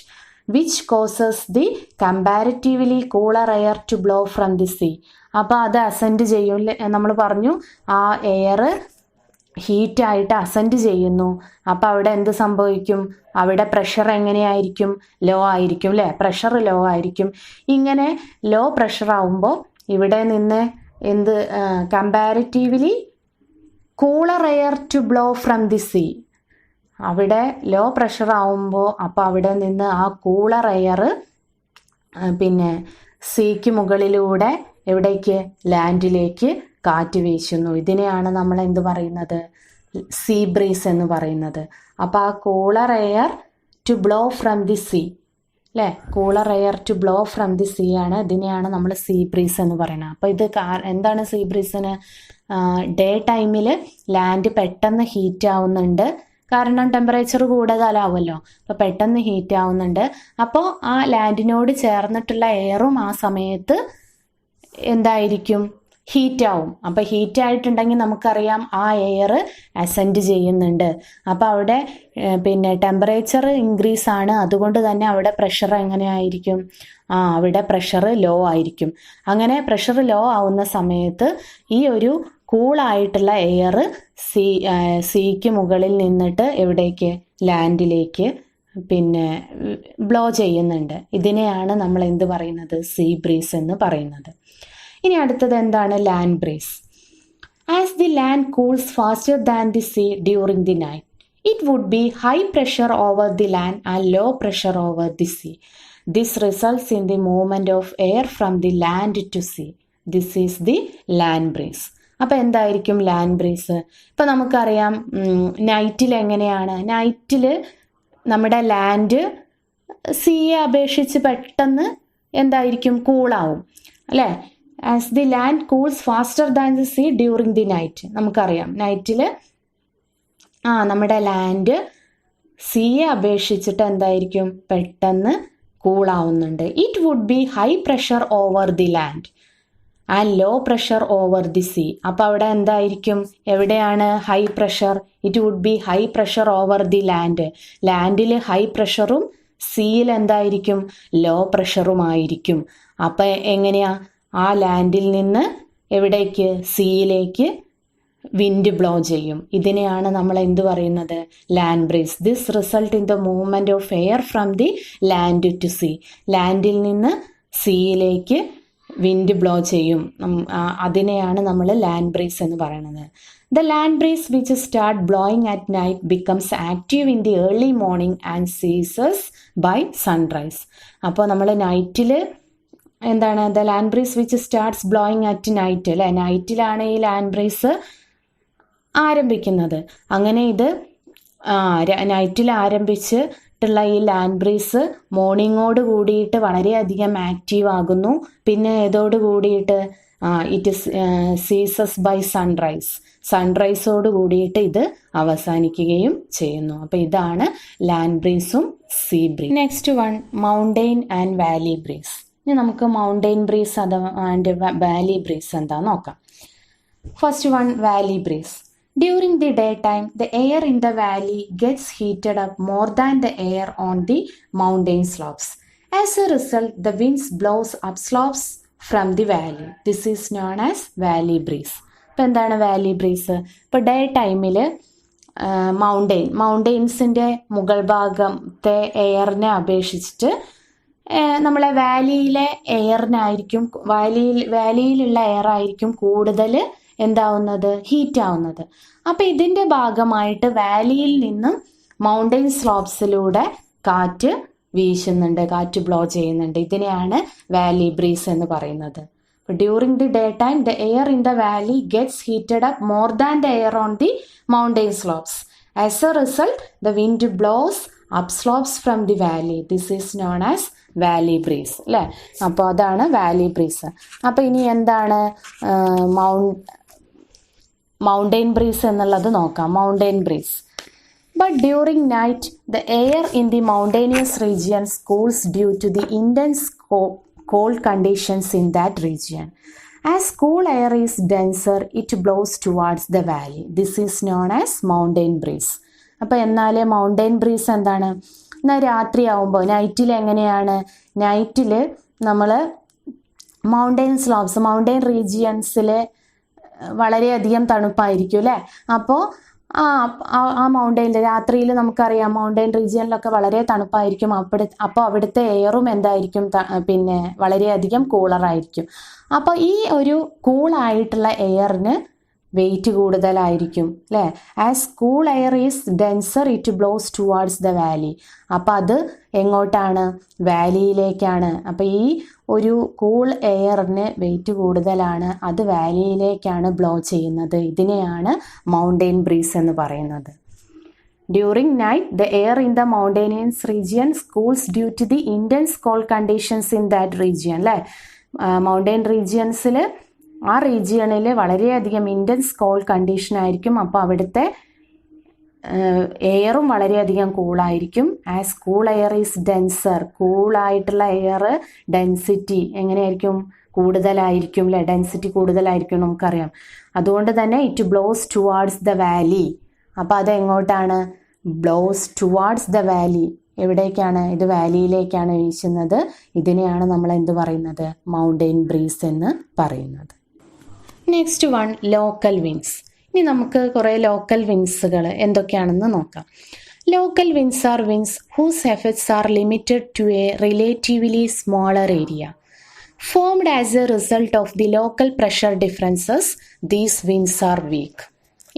which causes the comparatively cooler air to blow from the sea. അപ്പോൾ അത് ascend ചെയ്യും, നമ്മൾ പറഞ്ഞു ആ air ഹീറ്റായിട്ട് ascend ചെയ്യുന്നു. അപ്പോൾ അവിടെ എന്ത് സംഭവിക്കും, അവിടെ പ്രഷർ എങ്ങനെയായിരിക്കും, ലോ ആയിരിക്കും അല്ലേ. പ്രഷർ ലോ ആയിരിക്കും. ഇങ്ങനെ ലോ പ്രഷർ ആവുമ്പോൾ ഇവിടെ നിന്ന് എന്ത് comparatively cooler air to blow from the sea. അവിടെ ലോ പ്രഷർ ആവുമ്പോൾ അപ്പോൾ അവിടെ നിന്ന് ആ കൂളർ എയർ പിന്നെ സീക്ക് മുകളിലൂടെ എവിടേക്ക്, ലാൻഡിലേക്ക് കാറ്റ് വീശുന്നു. ഇതിനെയാണ് നമ്മൾ എന്ത് പറയുന്നത്, സീ ബ്രീസ് എന്ന് പറയുന്നത്. അപ്പോൾ ആ cooler air to blow from the sea അല്ലേ, cooler air to blow from the sea ആണ്, ഇതിനെയാണ് നമ്മൾ സീ ബ്രീസ് എന്ന് പറയുന്നത്. അപ്പോൾ ഇത് എന്താണ് സീ ബ്രീസിന്, ഡേ ടൈമിൽ ലാൻഡ് പെട്ടെന്ന് ഹീറ്റ് ആവുന്നുണ്ട്, കാരണം ടെമ്പറേച്ചർ കൂടുതലാവുമല്ലോ. അപ്പോൾ പെട്ടെന്ന് ഹീറ്റ് ആവുന്നുണ്ട്. അപ്പോൾ ആ ലാൻഡിനോട് ചേർന്നിട്ടുള്ള എയറും ആ സമയത്ത് എന്തായിരിക്കും, ഹീറ്റാവും. അപ്പോൾ ഹീറ്റായിട്ടുണ്ടെങ്കിൽ നമുക്കറിയാം ആ എയർ അസെൻഡ് ചെയ്യുന്നുണ്ട്. അപ്പോൾ അവിടെ പിന്നെ ടെമ്പറേച്ചർ ഇൻക്രീസ് ആണ്, അതുകൊണ്ട് തന്നെ അവിടെ പ്രഷർ എങ്ങനെയായിരിക്കും, അവിടെ പ്രഷർ ലോ ആയിരിക്കും. അങ്ങനെ പ്രഷർ ലോ ആവുന്ന സമയത്ത് ഈ ഒരു കൂളായിട്ടുള്ള എയർ സീക്ക് മുകളിൽ നിന്നിട്ട് എവിടേക്ക്, ലാൻഡിലേക്ക് പിന്നെ ബ്ലോ ചെയ്യുന്നുണ്ട്. ഇതിനെയാണ് നമ്മൾ എന്ത് പറയുന്നത്, സീ ബ്രീസ് എന്ന് പറയുന്നത്. ഇനി അടുത്തത് എന്താണ്, land breeze. As the land cools faster than the sea during the night, it would be high pressure over the land and low pressure over the sea. This results in the movement of air from the land to sea. This is the land breeze. അപ്പോൾ എന്തായിരിക്കും land breeze? ഇപ്പോൾ നമുക്കറിയാം നൈറ്റിൽ എങ്ങനെയാണ്, നൈറ്റിൽ നമ്മുടെ land സീയെ അപേക്ഷിച്ച് പെട്ടെന്ന് എന്തായിരിക്കും, കൂളാവും അല്ലേ. As the land cools faster than the sea during the night. നമുക്കറിയാം നൈറ്റിൽ നമ്മുടെ ലാൻഡ് സീയെ അപേക്ഷിച്ചിട്ട് എന്തായിരിക്കും, പെട്ടെന്ന് കൂളാവുന്നുണ്ട്. It would be high pressure over the land and low pressure over the sea. അപ്പോൾ അവിടെ എന്തായിരിക്കും, എവിടെയാണ് high pressure, it would be high pressure over the land. ലാൻഡിൽ ഹൈ പ്രഷറും സീയിൽ എന്തായിരിക്കും, ലോ പ്രഷറുമായിരിക്കും. അപ്പം എങ്ങനെയാ, ആ ലാൻഡിൽ നിന്ന് എവിടേക്ക്, സീയിലേക്ക് വിൻഡ് ബ്ലോ ചെയ്യും. ഇതിനെയാണ് നമ്മൾ എന്ത് പറയുന്നത്, land breeze. This result in the movement of air from the land to sea. ലാൻഡിൽ നിന്ന് സീയിലേക്ക് വിൻഡ് ബ്ലോ ചെയ്യും. അതിനെയാണ് നമ്മൾ ലാൻഡ് ബ്രീസ് എന്ന് പറയുന്നത്. The land breeze which start blowing at night becomes active in the early morning and ceases by sunrise. അപ്പോൾ നമ്മൾ നൈറ്റിൽ എന്താണ്, the land breeze which starts blowing at night അല്ലേ, നൈറ്റിലാണ് ഈ ലാൻഡ് ബ്രീസ് ആരംഭിക്കുന്നത്. അങ്ങനെ ഇത് നൈറ്റിൽ ആരംഭിച്ചിട്ടുള്ള ഈ ലാൻഡ് ബ്രീസ് മോർണിംഗോട് കൂടിയിട്ട് വളരെയധികം ആക്റ്റീവ് ആകുന്നു. പിന്നെ ഏതോട് കൂടിയിട്ട്, ഇറ്റ് സീസസ് ബൈ സൺറൈസ്. സൺറൈസോട് കൂടിയിട്ട് ഇത് അവസാനിക്കുകയും ചെയ്യുന്നു. അപ്പോൾ ഇതാണ് ലാൻഡ് ബ്രീസും sea breeze. Next one mountain and valley breeze. ഇനി നമുക്ക് mountain breeze and valley breeze എന്താന്ന് നോക്കാം. First one valley breeze. During the daytime, the air in the valley gets heated up more than the air on the mountain slopes. As a result, the winds blows upslopes from the valley. This is known as valley breeze. ഇപ്പോൾ എന്താണ് Valley breeze? ഇപ്പോൾ day ടൈമിൽ മൗണ്ടെയിൻസിൻ്റെ മുകൾ ഭാഗത്തെ എയറിനെ അപേക്ഷിച്ചിട്ട് നമ്മളെ വാലിയിലെ എയറിനായിരിക്കും, വാലിയിലുള്ള air ആയിരിക്കും കൂടുതൽ എന്താവുന്നത്, ഹീറ്റ് ആവുന്നത്. അപ്പം ഇതിൻ്റെ ഭാഗമായിട്ട് വാലിയിൽ നിന്നും മൗണ്ടെയിൻ സ്ലോപ്സിലൂടെ കാറ്റ് വീശുന്നുണ്ട്, കാറ്റ് ബ്ലോ ചെയ്യുന്നുണ്ട്. ഇതിനെയാണ് വാലി ബ്രീസ് എന്ന് പറയുന്നത്. During the day time the air in the valley gets heated up more than the air on the mountain slopes. As a result the wind blows up slopes from the valley. This is known as valley breeze അല്ലേ. അപ്പോൾ അതാണ് Valley breeze. അപ്പോൾ ഇനി എന്താണ് mountain breeze എന്നുള്ളത് നോക്കാം. Mountain breeze. But during night, the air in the mountainous regions cools due to the intense cold conditions in that region. As cool air is denser, it blows towards the valley. This is known as mountain breeze. അപ്പോൾ എന്നാൽ mountain breeze എന്താണ്? എന്നാൽ രാത്രി ആവുമ്പോൾ നൈറ്റിൽ എങ്ങനെയാണ്? നൈറ്റിൽ നമ്മൾ മൗണ്ടെയിൻ സ്ലോപ്സ്, മൗണ്ടെയിൻ റീജിയൻസിൽ വളരെയധികം തണുപ്പായിരിക്കും അല്ലേ. അപ്പോൾ ആ മൗണ്ടെയിനിൽ രാത്രിയിൽ നമുക്കറിയാം മൗണ്ടെയിൻ റീജിയനിലൊക്കെ വളരെ തണുപ്പായിരിക്കും. അപ്പോൾ അവിടുത്തെ എയറും എന്തായിരിക്കും, പിന്നെ വളരെയധികം കൂളറായിരിക്കും. അപ്പോൾ ഈ ഒരു കൂളായിട്ടുള്ള എയറിന് വെയിറ്റ് കൂടുതലായിരിക്കും അല്ലേ. As cool air is denser it blows towards the valley. അപ്പം അത് എങ്ങോട്ടാണ്? വാലിയിലേക്കാണ്. അപ്പം ഈ ഒരു കൂൾ എയറിന് വെയിറ്റ് കൂടുതലാണ്, അത് വാലിയിലേക്കാണ് ബ്ലോ ചെയ്യുന്നത്. ഇതിനെയാണ് മൗണ്ടെയിൻ ബ്രീസ് എന്ന് പറയുന്നത്. During night the air in the mountainous regions cools due to the intense cold conditions in that region അല്ലേ. മൗണ്ടെയിൻ റീജിയൻസിൽ, ആ റീജിയണിൽ വളരെയധികം ഇൻറ്റൻസ് കോൾഡ് കണ്ടീഷൻ ആയിരിക്കും. അപ്പോൾ അവിടുത്തെ എയറും വളരെയധികം കൂളായിരിക്കും. As cool air is denser. കൂളായിട്ടുള്ള എയർ ഡെൻസിറ്റി എങ്ങനെയായിരിക്കും? കൂടുതലായിരിക്കും അല്ലേ. ഡെൻസിറ്റി കൂടുതലായിരിക്കും നമുക്കറിയാം. അതുകൊണ്ട് തന്നെ it blows towards the valley. അപ്പോൾ അത് എങ്ങോട്ടാണ്? Blows towards the valley. എവിടേക്കാണ്? ഇത് വാലിയിലേക്കാണ് വീശുന്നത്. ഇതിനെയാണ് നമ്മൾ എന്ത് പറയുന്നത്? മൗണ്ടെയിൻ ബ്രീസ് എന്ന് പറയുന്നത്. Next one local winds. ഇനി നമുക്ക് കുറേ ലോക്കൽ വിൻഡ്സുകൾ എന്തൊക്കെയാണെന്ന് നോക്കാം. Local winds are winds whose effects are limited to a relatively smaller area. Formed as a result of the local pressure differences, these winds are weak.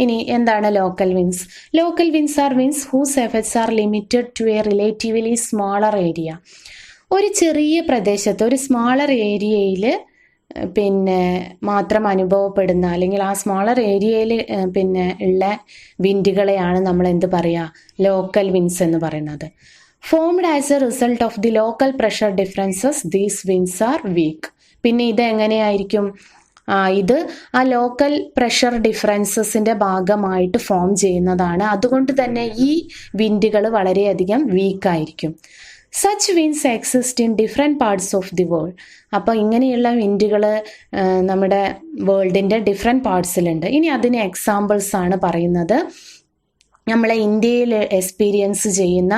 ഇനി എന്താണ് local winds? Local winds are winds whose effects are limited to a relatively smaller area. ഒരു ചെറിയ പ്രദേശത്ത്, ഒരു smaller ഏരിയയിൽ പിന്നെ മാത്രം അനുഭവപ്പെടുന്ന, അല്ലെങ്കിൽ ആ സ്മോളർ ഏരിയയിൽ പിന്നെ ഉള്ള വിൻഡുകളെയാണ് നമ്മൾ എന്ത് പറയുക? ലോക്കൽ വിൻഡ്സ് എന്ന് പറയുന്നത്. Formed as a result of the local pressure differences, these winds are week. പിന്നെ ഇത് എങ്ങനെയായിരിക്കും? ഇത് ആ ലോക്കൽ പ്രഷർ ഡിഫറൻസസിൻ്റെ ഭാഗമായിട്ട് ഫോം ചെയ്യുന്നതാണ്. അതുകൊണ്ട് തന്നെ ഈ വിൻഡുകൾ വളരെയധികം വീക്കായിരിക്കും. Such winds exist in different parts of the world. അപ്പോൾ ഇങ്ങനെയുള്ള വിൻഡുകൾ നമ്മുടെ വേൾഡിൻ്റെ ഡിഫറെൻറ്റ് പാർട്സിലുണ്ട്. ഇനി അതിന് എക്സാമ്പിൾസ് ആണ് പറയുന്നത്. നമ്മളെ ഇന്ത്യയിൽ എക്സ്പീരിയൻസ് ചെയ്യുന്ന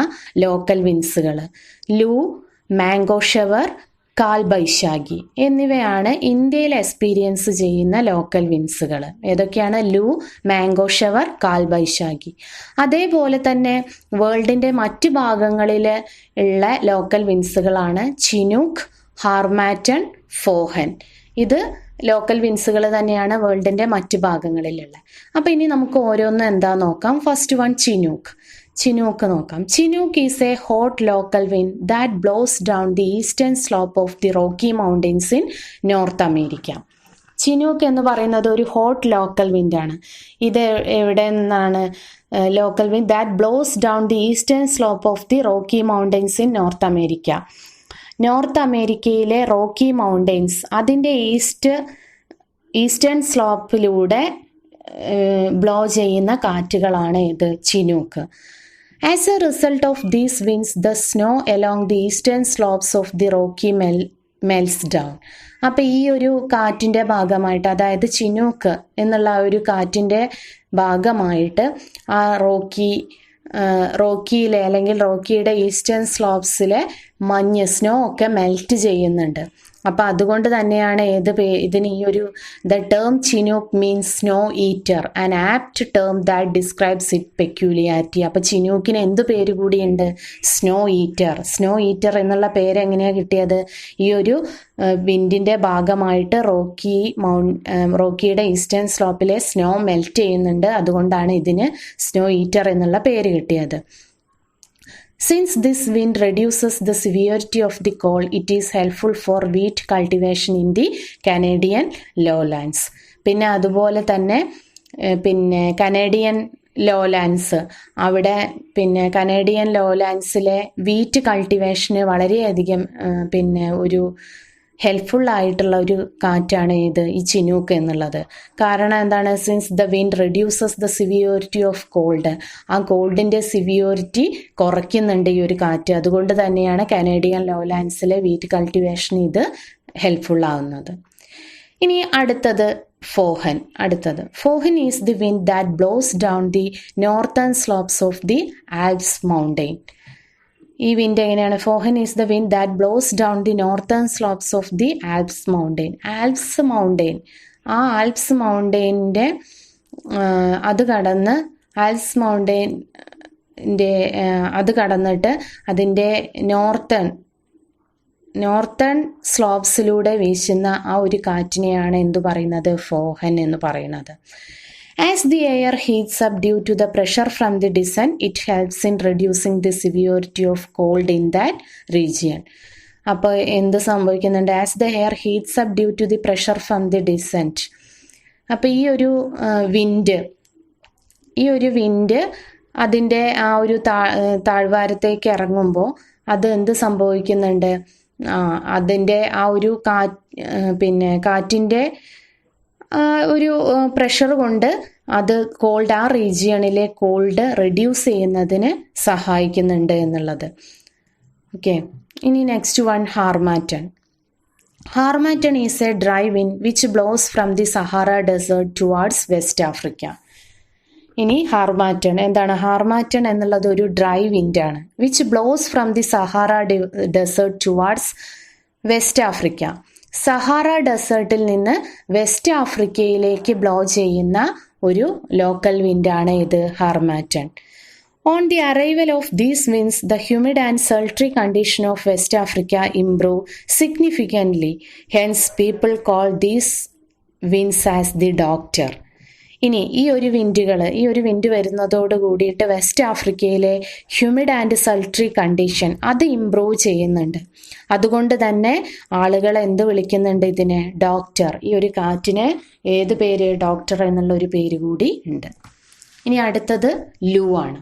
ലോക്കൽ വിൻഡ്സുകൾ ലൂ, മാംഗോ ഷവർ, കാൽ ബൈശാഖി എന്നിവയാണ് ഇന്ത്യയിൽ എക്സ്പീരിയൻസ് ചെയ്യുന്ന ലോക്കൽ വിൻഡ്സുകൾ. ഏതൊക്കെയാണ്? ലൂ, മാംഗോ ഷവർ, കാൽ ബൈശാഖി. അതേപോലെ തന്നെ വേൾഡിൻ്റെ മറ്റ് ഭാഗങ്ങളിൽ ഉള്ള ലോക്കൽ വിൻഡ്സുകളാണ് ചിനൂക്ക്, ഹാർമാറ്റൺ, ഫോഹൻ. ഇത് ലോക്കൽ വിൻഡ്സുകൾ തന്നെയാണ് വേൾഡിൻ്റെ മറ്റ് ഭാഗങ്ങളിലുള്ള. അപ്പോൾ ഇനി നമുക്ക് ഓരോന്നും എന്താ നോക്കാം. First one Chinook. ചിനൂക്ക് നോക്കാം. Chinook is a hot local wind that blows down the eastern slope of the Rocky Mountains in North America. Chinook എന്ന് പറയുന്നത് ഒരു ഹോട്ട് ലോക്കൽ വിൻഡാണ്. ഇത് എവിടെ നിന്നാണ്? Local wind that blows down the eastern slope of the Rocky Mountains in North America. North അമേരിക്കയിലെ Rocky Mountains അതിൻ്റെ east eastern സ്ലോപ്പിലൂടെ ബ്ലോ ചെയ്യുന്ന കാറ്റുകളാണ് ഇത് Chinook. As a result of these winds the snow along the eastern slopes of the Rocky melts down. അപ്പോൾ ഈ ഒരു കാറ്റിൻ്റെ ഭാഗമായിട്ട്, അതായത് ചിനൂക്ക് എന്നുള്ള ആ ഒരു കാറ്റിൻ്റെ ഭാഗമായിട്ട് ആ റോക്കിയിലെ അല്ലെങ്കിൽ റോക്കിയുടെ ഈസ്റ്റേൺ സ്ലോപ്സിലെ മഞ്ഞ് സ്നോ ഒക്കെ മെൽറ്റ് ചെയ്യുന്നുണ്ട്. അപ്പോൾ അതുകൊണ്ട് തന്നെയാണ് ഇതിന് ഈ ഒരു the term Chinook means snow eater, an apt term that describes it peculiarity. അപ്പോൾ ചിനൂക്കിന് എന്ത് പേര് കൂടിയുണ്ട്? Snow eater. സ്നോ ഈറ്റർ എന്നുള്ള പേര് എങ്ങനെയാണ് കിട്ടിയത്? ഈ ഒരു വിൻഡിൻ്റെ ഭാഗമായിട്ട് റോക്കിയുടെ ഈസ്റ്റേൺ സ്ലോപ്പിലെ സ്നോ മെൽറ്റ് ചെയ്യുന്നുണ്ട്, അതുകൊണ്ടാണ് ഇതിന് സ്നോ ഈറ്റർ എന്നുള്ള പേര് കിട്ടിയത്. Since this wind reduces the severity of the cold, it is helpful for wheat cultivation in the Canadian lowlands. പിന്നെ അതുപോലെ തന്നെ കനേഡിയൻ ലോലാൻഡ്സ്, അവിടെ കനേഡിയൻ ലോലാൻഡ്സിലെ വീറ്റ് കൾട്ടിവേഷന് വളരെയധികം ഒരു ഹെൽപ്ഫുൾ ആയിട്ടുള്ള ഒരു കാറ്റാണ് ഈ ചിനൂക്ക് എന്നുള്ളത്. കാരണം എന്താണ്? Since the wind reduces the severity of cold, ആ കോൾഡിൻ്റെ സിവിയോറിറ്റി കുറയ്ക്കുന്നുണ്ട് ഈ ഒരു കാറ്റ്. അതുകൊണ്ട് തന്നെയാണ് കനേഡിയൻ ലോലാൻഡ്സിലെ വീറ്റ് കൾട്ടിവേഷൻ ഇത് ഹെൽപ്ഫുൾ ആവുന്നത്. ഇനി അടുത്തത് Foehn is the wind that blows down the northern slopes of the Alps mountain. ഈ വിൻഡ് എങ്ങനെയാണ്? Foehn is the wind that blows down the northern slopes of the Alps mountain. ആ Alps മൗണ്ടെയിൻ്റെ അത് കടന്നിട്ട് അതിൻ്റെ നോർത്തേൺ സ്ലോപ്സിലൂടെ വീശുന്ന ആ ഒരു കാറ്റിനെയാണ് എന്തു പറയുന്നത്? ഫോഹൻ എന്ന് പറയുന്നത്. As the air heats up due to the pressure from the descent, it helps in reducing the severity of cold in that region. അപ്പോൾ എന്ത് സംഭവിക്കുന്നുണ്ട്? As the air heats up due to the pressure from the descent. അപ്പോൾ ഈ ഒരു wind അതിൻ്റെ ആ ഒരു താഴ്വാരത്തേക്ക് ഇറങ്ങുമ്പോൾ അത് എന്ത് സംഭവിക്കുന്നുണ്ട്? അതിൻ്റെ ആ ഒരു കാറ്റിൻ്റെ ഒരു പ്രഷർ കൊണ്ട് അത് കോൾഡ്, ആ റീജിയണിലെ കോൾഡ് റെഡ്യൂസ് ചെയ്യുന്നതിന് സഹായിക്കുന്നുണ്ട് എന്നുള്ളത്. ഓക്കെ, ഇനി next one harmattan. Harmattan is a dry wind which blows from the Sahara desert towards West Africa. ഇനി ഹാർമാറ്റൺ എന്താണ്? ഹാർമാറ്റൺ എന്നുള്ളത് ഒരു ഡ്രൈ വിൻഡാണ്. Which blows from the Sahara desert towards West Africa. Sahara ഡെസേർട്ടിൽ നിന്ന് West ആഫ്രിക്കയിലേക്ക് blow ചെയ്യുന്ന ഒരു local വിൻഡാണ് ഇത് ഹാർമാറ്റൺ. On the arrival of these winds, the humid and sultry condition of West Africa improve significantly. Hence, people call these winds as the doctor. ഇനി ഈ ഒരു wind വരുന്നതോട് കൂടിയിട്ട് വെസ്റ്റ് ആഫ്രിക്കയിലെ ഹ്യൂമിഡ് ആൻഡ് സൾട്രി കണ്ടീഷൻ അത് ഇംപ്രൂവ് ചെയ്യുന്നുണ്ട്. അതുകൊണ്ട് തന്നെ ആളുകൾ എന്ത് വിളിക്കുന്നുണ്ട്? ഇതിനെ ഡോക്ടർ. ഈ ഒരു കാറ്റിന് ഏത് പേര്? ഡോക്ടർ എന്നുള്ള ഒരു പേര് കൂടി ഉണ്ട്. ഇനി അടുത്തത് ലൂ ആണ്.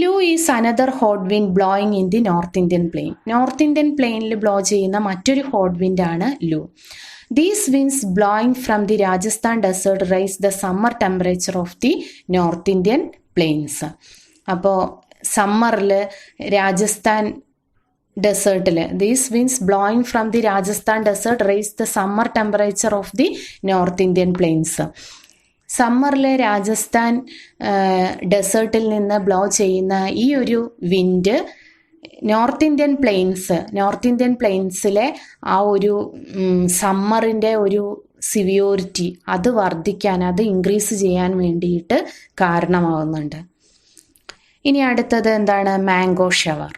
Loo is another hot wind blowing in the north Indian plain. North Indian പ്ലെയിനിൽ ബ്ലോ ചെയ്യുന്ന മറ്റൊരു ഹോട്ട് വിൻഡാണ് loo. These winds blowing from the Rajasthan desert raise the summer temperature of the North Indian plains. അപ്പോൾ സമ്മറിൽ രാജസ്ഥാൻ ഡെസേർട്ടിൽ these winds blowing from the Rajasthan desert raise the summer temperature of the north Indian plains. സമ്മറിലെ രാജസ്ഥാൻ ഡെസേർട്ടിൽ നിന്ന് blow ചെയ്യുന്ന ഈ ഒരു wind north Indian പ്ലെയിൻസിലെ ആ ഒരു സമ്മറിൻ്റെ ഒരു സിവിയോറിറ്റി അത് വർദ്ധിക്കാൻ, അത് ഇൻക്രീസ് ചെയ്യാൻ വേണ്ടിയിട്ട് കാരണമാവുന്നുണ്ട്. ഇനി അടുത്തത് എന്താണ്? Mango shower.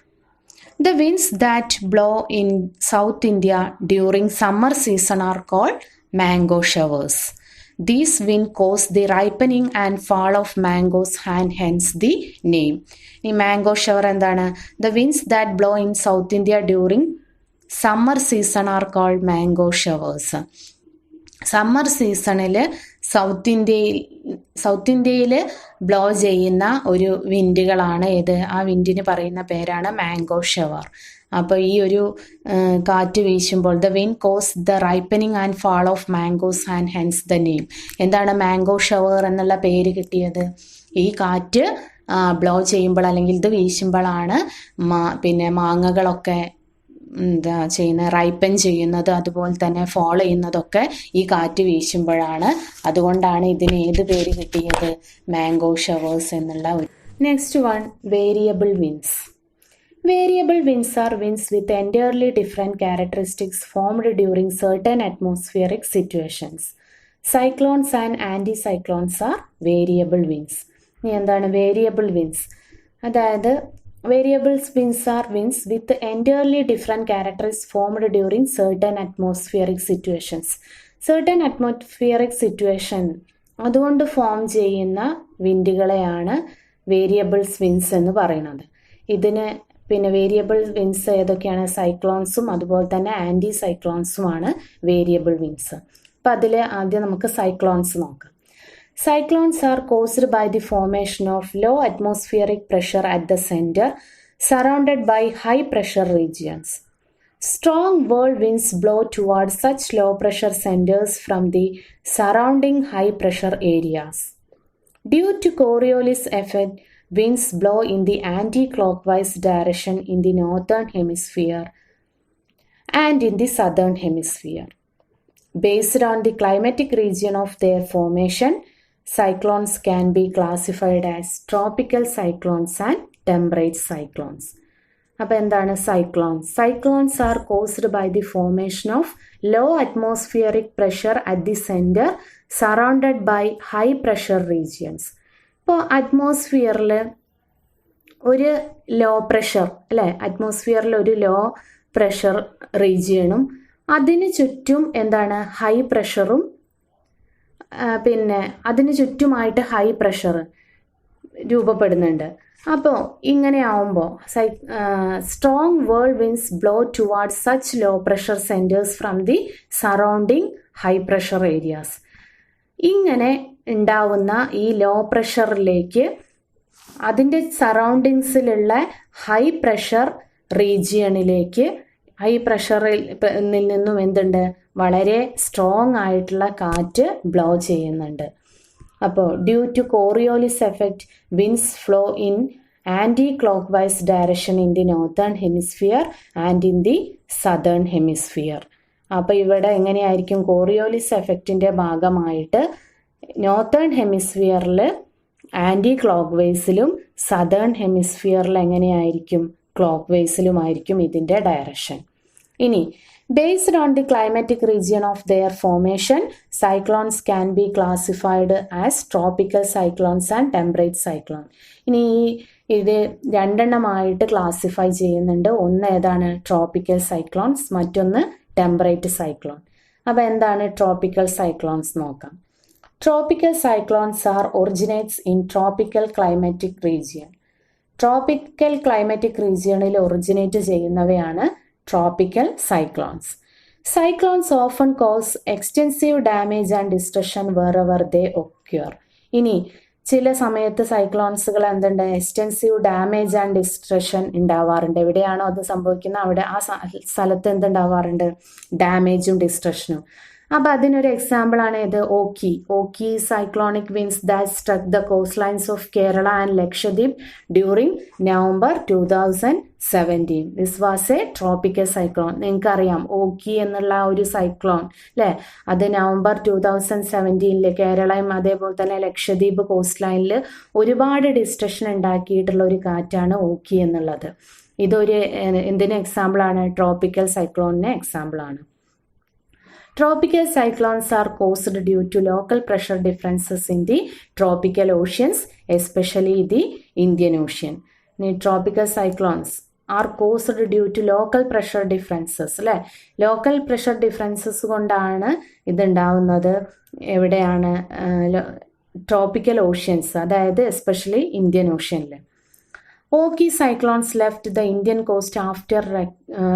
The winds that blow in South India during summer season are called mango showers. These winds cause the ripening and fall of mangoes and hence the name. ഈ മാംഗോ ഷവർ എന്താണ്? The winds that blow in South India during summer season are called mango showers. Summer സീസണിൽ south ഇന്ത്യയിൽ blow ചെയ്യുന്ന ഒരു വിൻഡുകളാണ് ഇത്. ആ വിൻഡിന് പറയുന്ന പേരാണ് മാംഗോ ഷവർ. അപ്പോൾ ഈ ഒരു കാറ്റ് വീശുമ്പോൾ the wind cause the ripening and fall of mangoes and hence the name. എന്താണ് മാംഗോ ഷവർ എന്നുള്ള പേര് കിട്ടിയത്? ഈ കാറ്റ് ബ്ലോ ചെയ്യുമ്പോൾ അല്ലെങ്കിൽ ഇത് വീശുമ്പോഴാണ് പിന്നെ മാങ്ങകളൊക്കെ എന്താ ചെയ്യുന്നത്, റൈപ്പൻ ചെയ്യുന്നത്, അതുപോലെ തന്നെ ഫോൾ ചെയ്യുന്നതൊക്കെ ഈ കാറ്റ് വീശുമ്പോഴാണ്. അതുകൊണ്ടാണ് ഇതിന് ഏത് പേര് കിട്ടിയത്? മാംഗോ ഷവേഴ്സ് എന്നുള്ള ഒരു. Next one, variable winds. Variable winds are winds with entirely different characteristics formed during certain atmospheric situations. Cyclones and anticyclones are variable winds. ഇനി എന്താണ് വേരിയബിൾ വിൻസ്? അതായത് variables winds are winds with entirely different characteristics formed during certain atmospheric situations. certain atmospheric situation അതുകൊണ്ട് form ചെയ്യുന്ന വിൻഡുകളെയാണ് variables wins എന്ന് പറയുന്നത്. ഇതിന് പിന്നെ വേരിയബിൾ വിൻസ് ഏതൊക്കെയാണ്? സൈക്ലോൺസും അതുപോലെ തന്നെ ആൻറ്റി സൈക്ലോൺസുമാണ് വേരിയബിൾ വിൻസ്. അപ്പം അതിൽ ആദ്യം നമുക്ക് സൈക്ലോൺസ് നോക്കാം. Cyclones are caused by the formation of low atmospheric pressure at the centre surrounded by high pressure regions. Strong whirlwinds blow towards such low pressure centers from the surrounding high pressure areas. Due to Coriolis effect, winds blow in the anti-clockwise direction in the northern hemisphere and in the southern hemisphere. Based on the climatic region of their formation, cyclones can be classified as tropical cyclones and temperate cyclones. അപ്പോൾ എന്താണ് cyclones? Cyclones are caused by the formation of low atmospheric pressure at the centre surrounded by high pressure regions. ഇപ്പോൾ അറ്റ്മോസ്ഫിയറിൽ ഒരു low pressure അല്ലേ, അറ്റ്മോസ്ഫിയറിൽ ഒരു low pressure റീജിയണും അതിന് ചുറ്റും എന്താണ് ഹൈ പ്രഷറും, പിന്നെ അതിന് ചുറ്റുമായിട്ട് ഹൈ പ്രഷർ രൂപപ്പെടുന്നുണ്ട്. അപ്പോൾ ഇങ്ങനെ ആവുമ്പോൾ strong whirlwinds blow towards such low pressure centres from the surrounding high pressure areas. ഇങ്ങനെ ഉണ്ടാവുന്ന ഈ ലോ പ്രഷറിലേക്ക് അതിൻ്റെ സറൗണ്ടിങ്സിലുള്ള ഹൈ പ്രഷർ റീജിയണിലേക്ക്, ഹൈ പ്രഷറിൽ നിന്നും എന്തുണ്ട്, വളരെ സ്ട്രോങ് ആയിട്ടുള്ള കാറ്റ് ബ്ലോ ചെയ്യുന്നുണ്ട്. അപ്പോൾ due to Coriolis effect winds flow in anticlockwise direction in the northern hemisphere and in the southern hemisphere. അപ്പോൾ ഇവിടെ എങ്ങനെയായിരിക്കും? കോറിയോലിസ് എഫക്റ്റിൻ്റെ ഭാഗമായിട്ട് നോർത്തേൺ ഹെമിസ്ഫിയറിൽ ആൻറ്റി ക്ലോക്ക് വൈസിലും സദേൺ ഹെമിസ്ഫിയറിൽ എങ്ങനെയായിരിക്കും? ക്ലോക്ക് വൈസിലുമായിരിക്കും ഇതിൻ്റെ ഡയറക്ഷൻ. ഇനി based on the climatic region of their formation, cyclones can be classified as tropical cyclones and temperate cyclone. ഇനി ഇത് രണ്ടെണ്ണമായിട്ട് ക്ലാസിഫൈ ചെയ്യുന്നുണ്ട്. ഒന്ന് ഏതാണ്? ട്രോപ്പിക്കൽ സൈക്ലോൺസ്, മറ്റൊന്ന് ടെമ്പറേറ്റ് സൈക്ലോൺ. അപ്പോൾ എന്താണ് ട്രോപ്പിക്കൽ സൈക്ലോൺസ് നോക്കാം. Tropical cyclones are originates in tropical climatic region. Tropical climatic റീജിയണിൽ ഒറിജിനേറ്റ് ചെയ്യുന്നവയാണ് tropical cyclones. Cyclones often cause extensive damage and destruction wherever they occur. ഇനി ചില സമയത്ത് സൈക്ലോൺസുകൾ എന്തുണ്ട്? എക്സ്റ്റെൻസീവ് ഡാമേജ് ആൻഡ് ഡിസ്ട്രക്ഷൻ ഉണ്ടാവാറുണ്ട്. എവിടെയാണോ അത് സംഭവിക്കുന്നത് അവിടെ ആ സ്ഥലത്ത് എന്തുണ്ടാവാറുണ്ട്? ഡാമേജും ഡിസ്ട്രക്ഷനും. അപ്പോൾ അതിനൊരു എക്സാമ്പിളാണ് ഇത് Ockhi cyclonic winds that struck the coast lines of Kerala and Lakshadweep during November 2017. This was a tropical cyclone. നിങ്ങൾക്കറിയാം ഓക്കി എന്നുള്ള ഒരു സൈക്ലോൺ അല്ലേ, അത് നവംബർ 2017 കേരളയും അതേപോലെ തന്നെ ലക്ഷദ്വീപ് കോസ്റ്റ് ലൈനിൽ ഒരുപാട് ഡിസ്ട്രക്ഷൻ ഉണ്ടാക്കിയിട്ടുള്ള ഒരു കാറ്റാണ് ഓക്കി എന്നുള്ളത്. ഇതൊരു എന്തിന് എക്സാമ്പിളാണ്? ട്രോപ്പിക്കൽ സൈക്ലോണിന് എക്സാമ്പിളാണ്. Tropical cyclones are caused due to local pressure differences in the tropical oceans, especially the Indian Ocean. Tropical cyclones are caused due to local pressure differences. അല്ലേ, ലോക്കൽ പ്രഷർ ഡിഫറൻസസ് കൊണ്ടാണ് ഇതുണ്ടാവുന്നത്. എവിടെയാണ്? ട്രോപ്പിക്കൽ ഓഷ്യൻസ്, അതായത് especially Indian ഓഷ്യനിൽ. Oki cyclones left the Indian coast after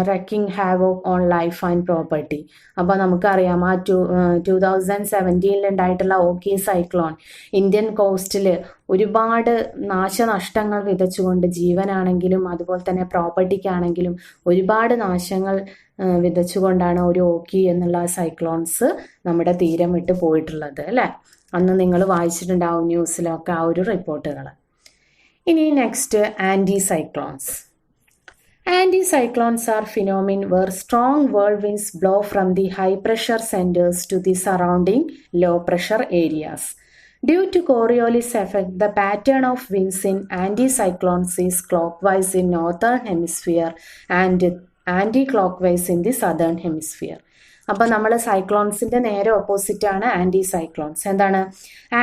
wreaking havoc on life and property. അപ്പോൾ നമുക്കറിയാം ആ 2017 ഉണ്ടായിട്ടുള്ള ഓക്കി സൈക്ലോൺ ഇന്ത്യൻ കോസ്റ്റിൽ ഒരുപാട് നാശനഷ്ടങ്ങൾ വിതച്ചുകൊണ്ട് ജീവനാണെങ്കിലും അതുപോലെ തന്നെ പ്രോപ്പർട്ടിക്കാണെങ്കിലും ഒരുപാട് നാശങ്ങൾ വിതച്ചുകൊണ്ടാണ് ഒരു ഓക്കി എന്നുള്ള സൈക്ലോൺസ് നമ്മുടെ തീരം വിട്ട് പോയിട്ടുള്ളത് അല്ലേ. അന്ന് നിങ്ങൾ വായിച്ചിട്ടുണ്ടാവും ന്യൂസിലൊക്കെ ആ ഒരു റിപ്പോർട്ടുകൾ. ഇനി next anti-cyclones. Anticyclones are phenomena where strong whirlwinds blow from the high pressure centers to the surrounding low pressure areas. Due to Coriolis effect, the pattern of winds in anticyclones is clockwise in northern hemisphere and anti-clockwise in the southern hemisphere. അപ്പോൾ നമ്മൾ സൈക്ലോൺസിൻ്റെ നേരെ ഓപ്പോസിറ്റാണ് anticyclones. എന്താണ്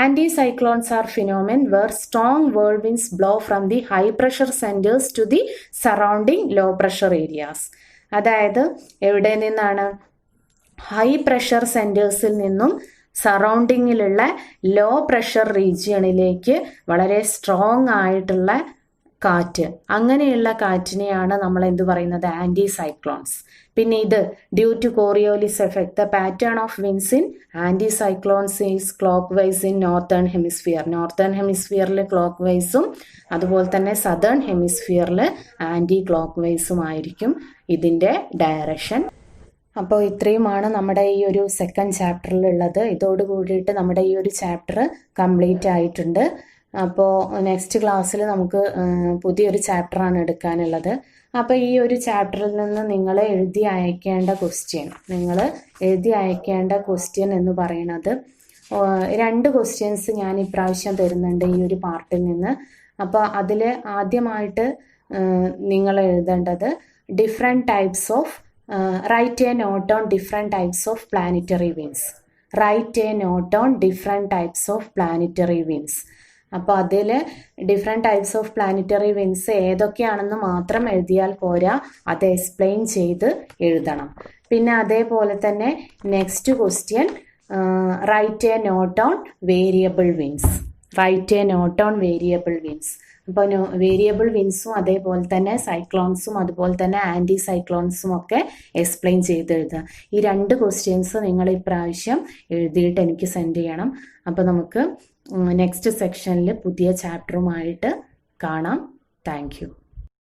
anticyclones are phenomena where strong whirlwinds blow from the high pressure centres to the surrounding low pressure areas. അതായത് എവിടെ നിന്നാണ്? High pressure സെൻറ്റേഴ്സിൽ നിന്നും സറൗണ്ടിങ്ങിലുള്ള ലോ പ്രഷർ റീജിയണിലേക്ക് വളരെ സ്ട്രോങ് ആയിട്ടുള്ള കാറ്റ്, അങ്ങനെയുള്ള കാറ്റിനെയാണ് നമ്മൾ എന്ത് പറയുന്നത്? ആൻറ്റി-സൈക്ലോൺസ്. പിന്നെ ഇത് due to Coriolis effect the pattern of winds in anticyclones is clockwise in northern hemisphere. Northern ഹെമിസ്ഫിയറിൽ ക്ലോക്ക് വൈസും അതുപോലെ തന്നെ സദേൺ ഹെമിസ്ഫിയറിൽ ആൻറ്റി ക്ലോക്ക് വൈസും ആയിരിക്കും ഇതിൻ്റെ ഡയറക്ഷൻ. അപ്പോൾ ഇത്രയുമാണ് നമ്മുടെ ഈ ഒരു സെക്കൻഡ് ചാപ്റ്ററിലുള്ളത്. ഇതോട് കൂടിയിട്ട് നമ്മുടെ ഈ ഒരു ചാപ്റ്റർ കംപ്ലീറ്റ് ആയിട്ടുണ്ട്. അപ്പോൾ നെക്സ്റ്റ് ക്ലാസ്സിൽ നമുക്ക് പുതിയൊരു ചാപ്റ്ററാണ് എടുക്കാനുള്ളത്. അപ്പോൾ ഈ ഒരു ചാപ്റ്ററിൽ നിന്ന് നിങ്ങൾ എഴുതി അയക്കേണ്ട ക്വസ്റ്റ്യൻ എന്ന് പറയുന്നത് 2 ക്വസ്റ്റ്യൻസ് ഞാൻ ഇപ്രാവശ്യം തരുന്നുണ്ട് ഈ ഒരു പാർട്ടിൽ നിന്ന്. അപ്പോൾ അതിൽ ആദ്യമായിട്ട് നിങ്ങൾ എഴുതേണ്ടത് different types of write a note on different types of planetary winds. Write a note on different types of planetary winds. അപ്പോൾ അതിൽ different types of planetary winds ഏതൊക്കെയാണെന്ന് മാത്രം എഴുതിയാൽ പോരാ, അത് എക്സ്പ്ലെയിൻ ചെയ്ത് എഴുതണം. പിന്നെ അതേപോലെ തന്നെ next question write a note on variable winds. Write a note on variable winds. അപ്പോൾ വേരിയബിൾ വിൻസും അതേപോലെ തന്നെ സൈക്ലോൺസും അതുപോലെ തന്നെ ആൻറ്റി-സൈക്ലോൺസും ഒക്കെ എക്സ്പ്ലെയിൻ ചെയ്ത് എഴുതുക. ഈ 2 ക്വസ്റ്റ്യൻസ് നിങ്ങൾ ഇപ്രാവശ്യം എഴുതിയിട്ട് എനിക്ക് സെൻഡ് ചെയ്യണം. അപ്പോൾ നമുക്ക് നെക്സ്റ്റ് സെക്ഷനിൽ പുതിയ ചാപ്റ്ററുമായിട്ട് കാണാം. Thank you.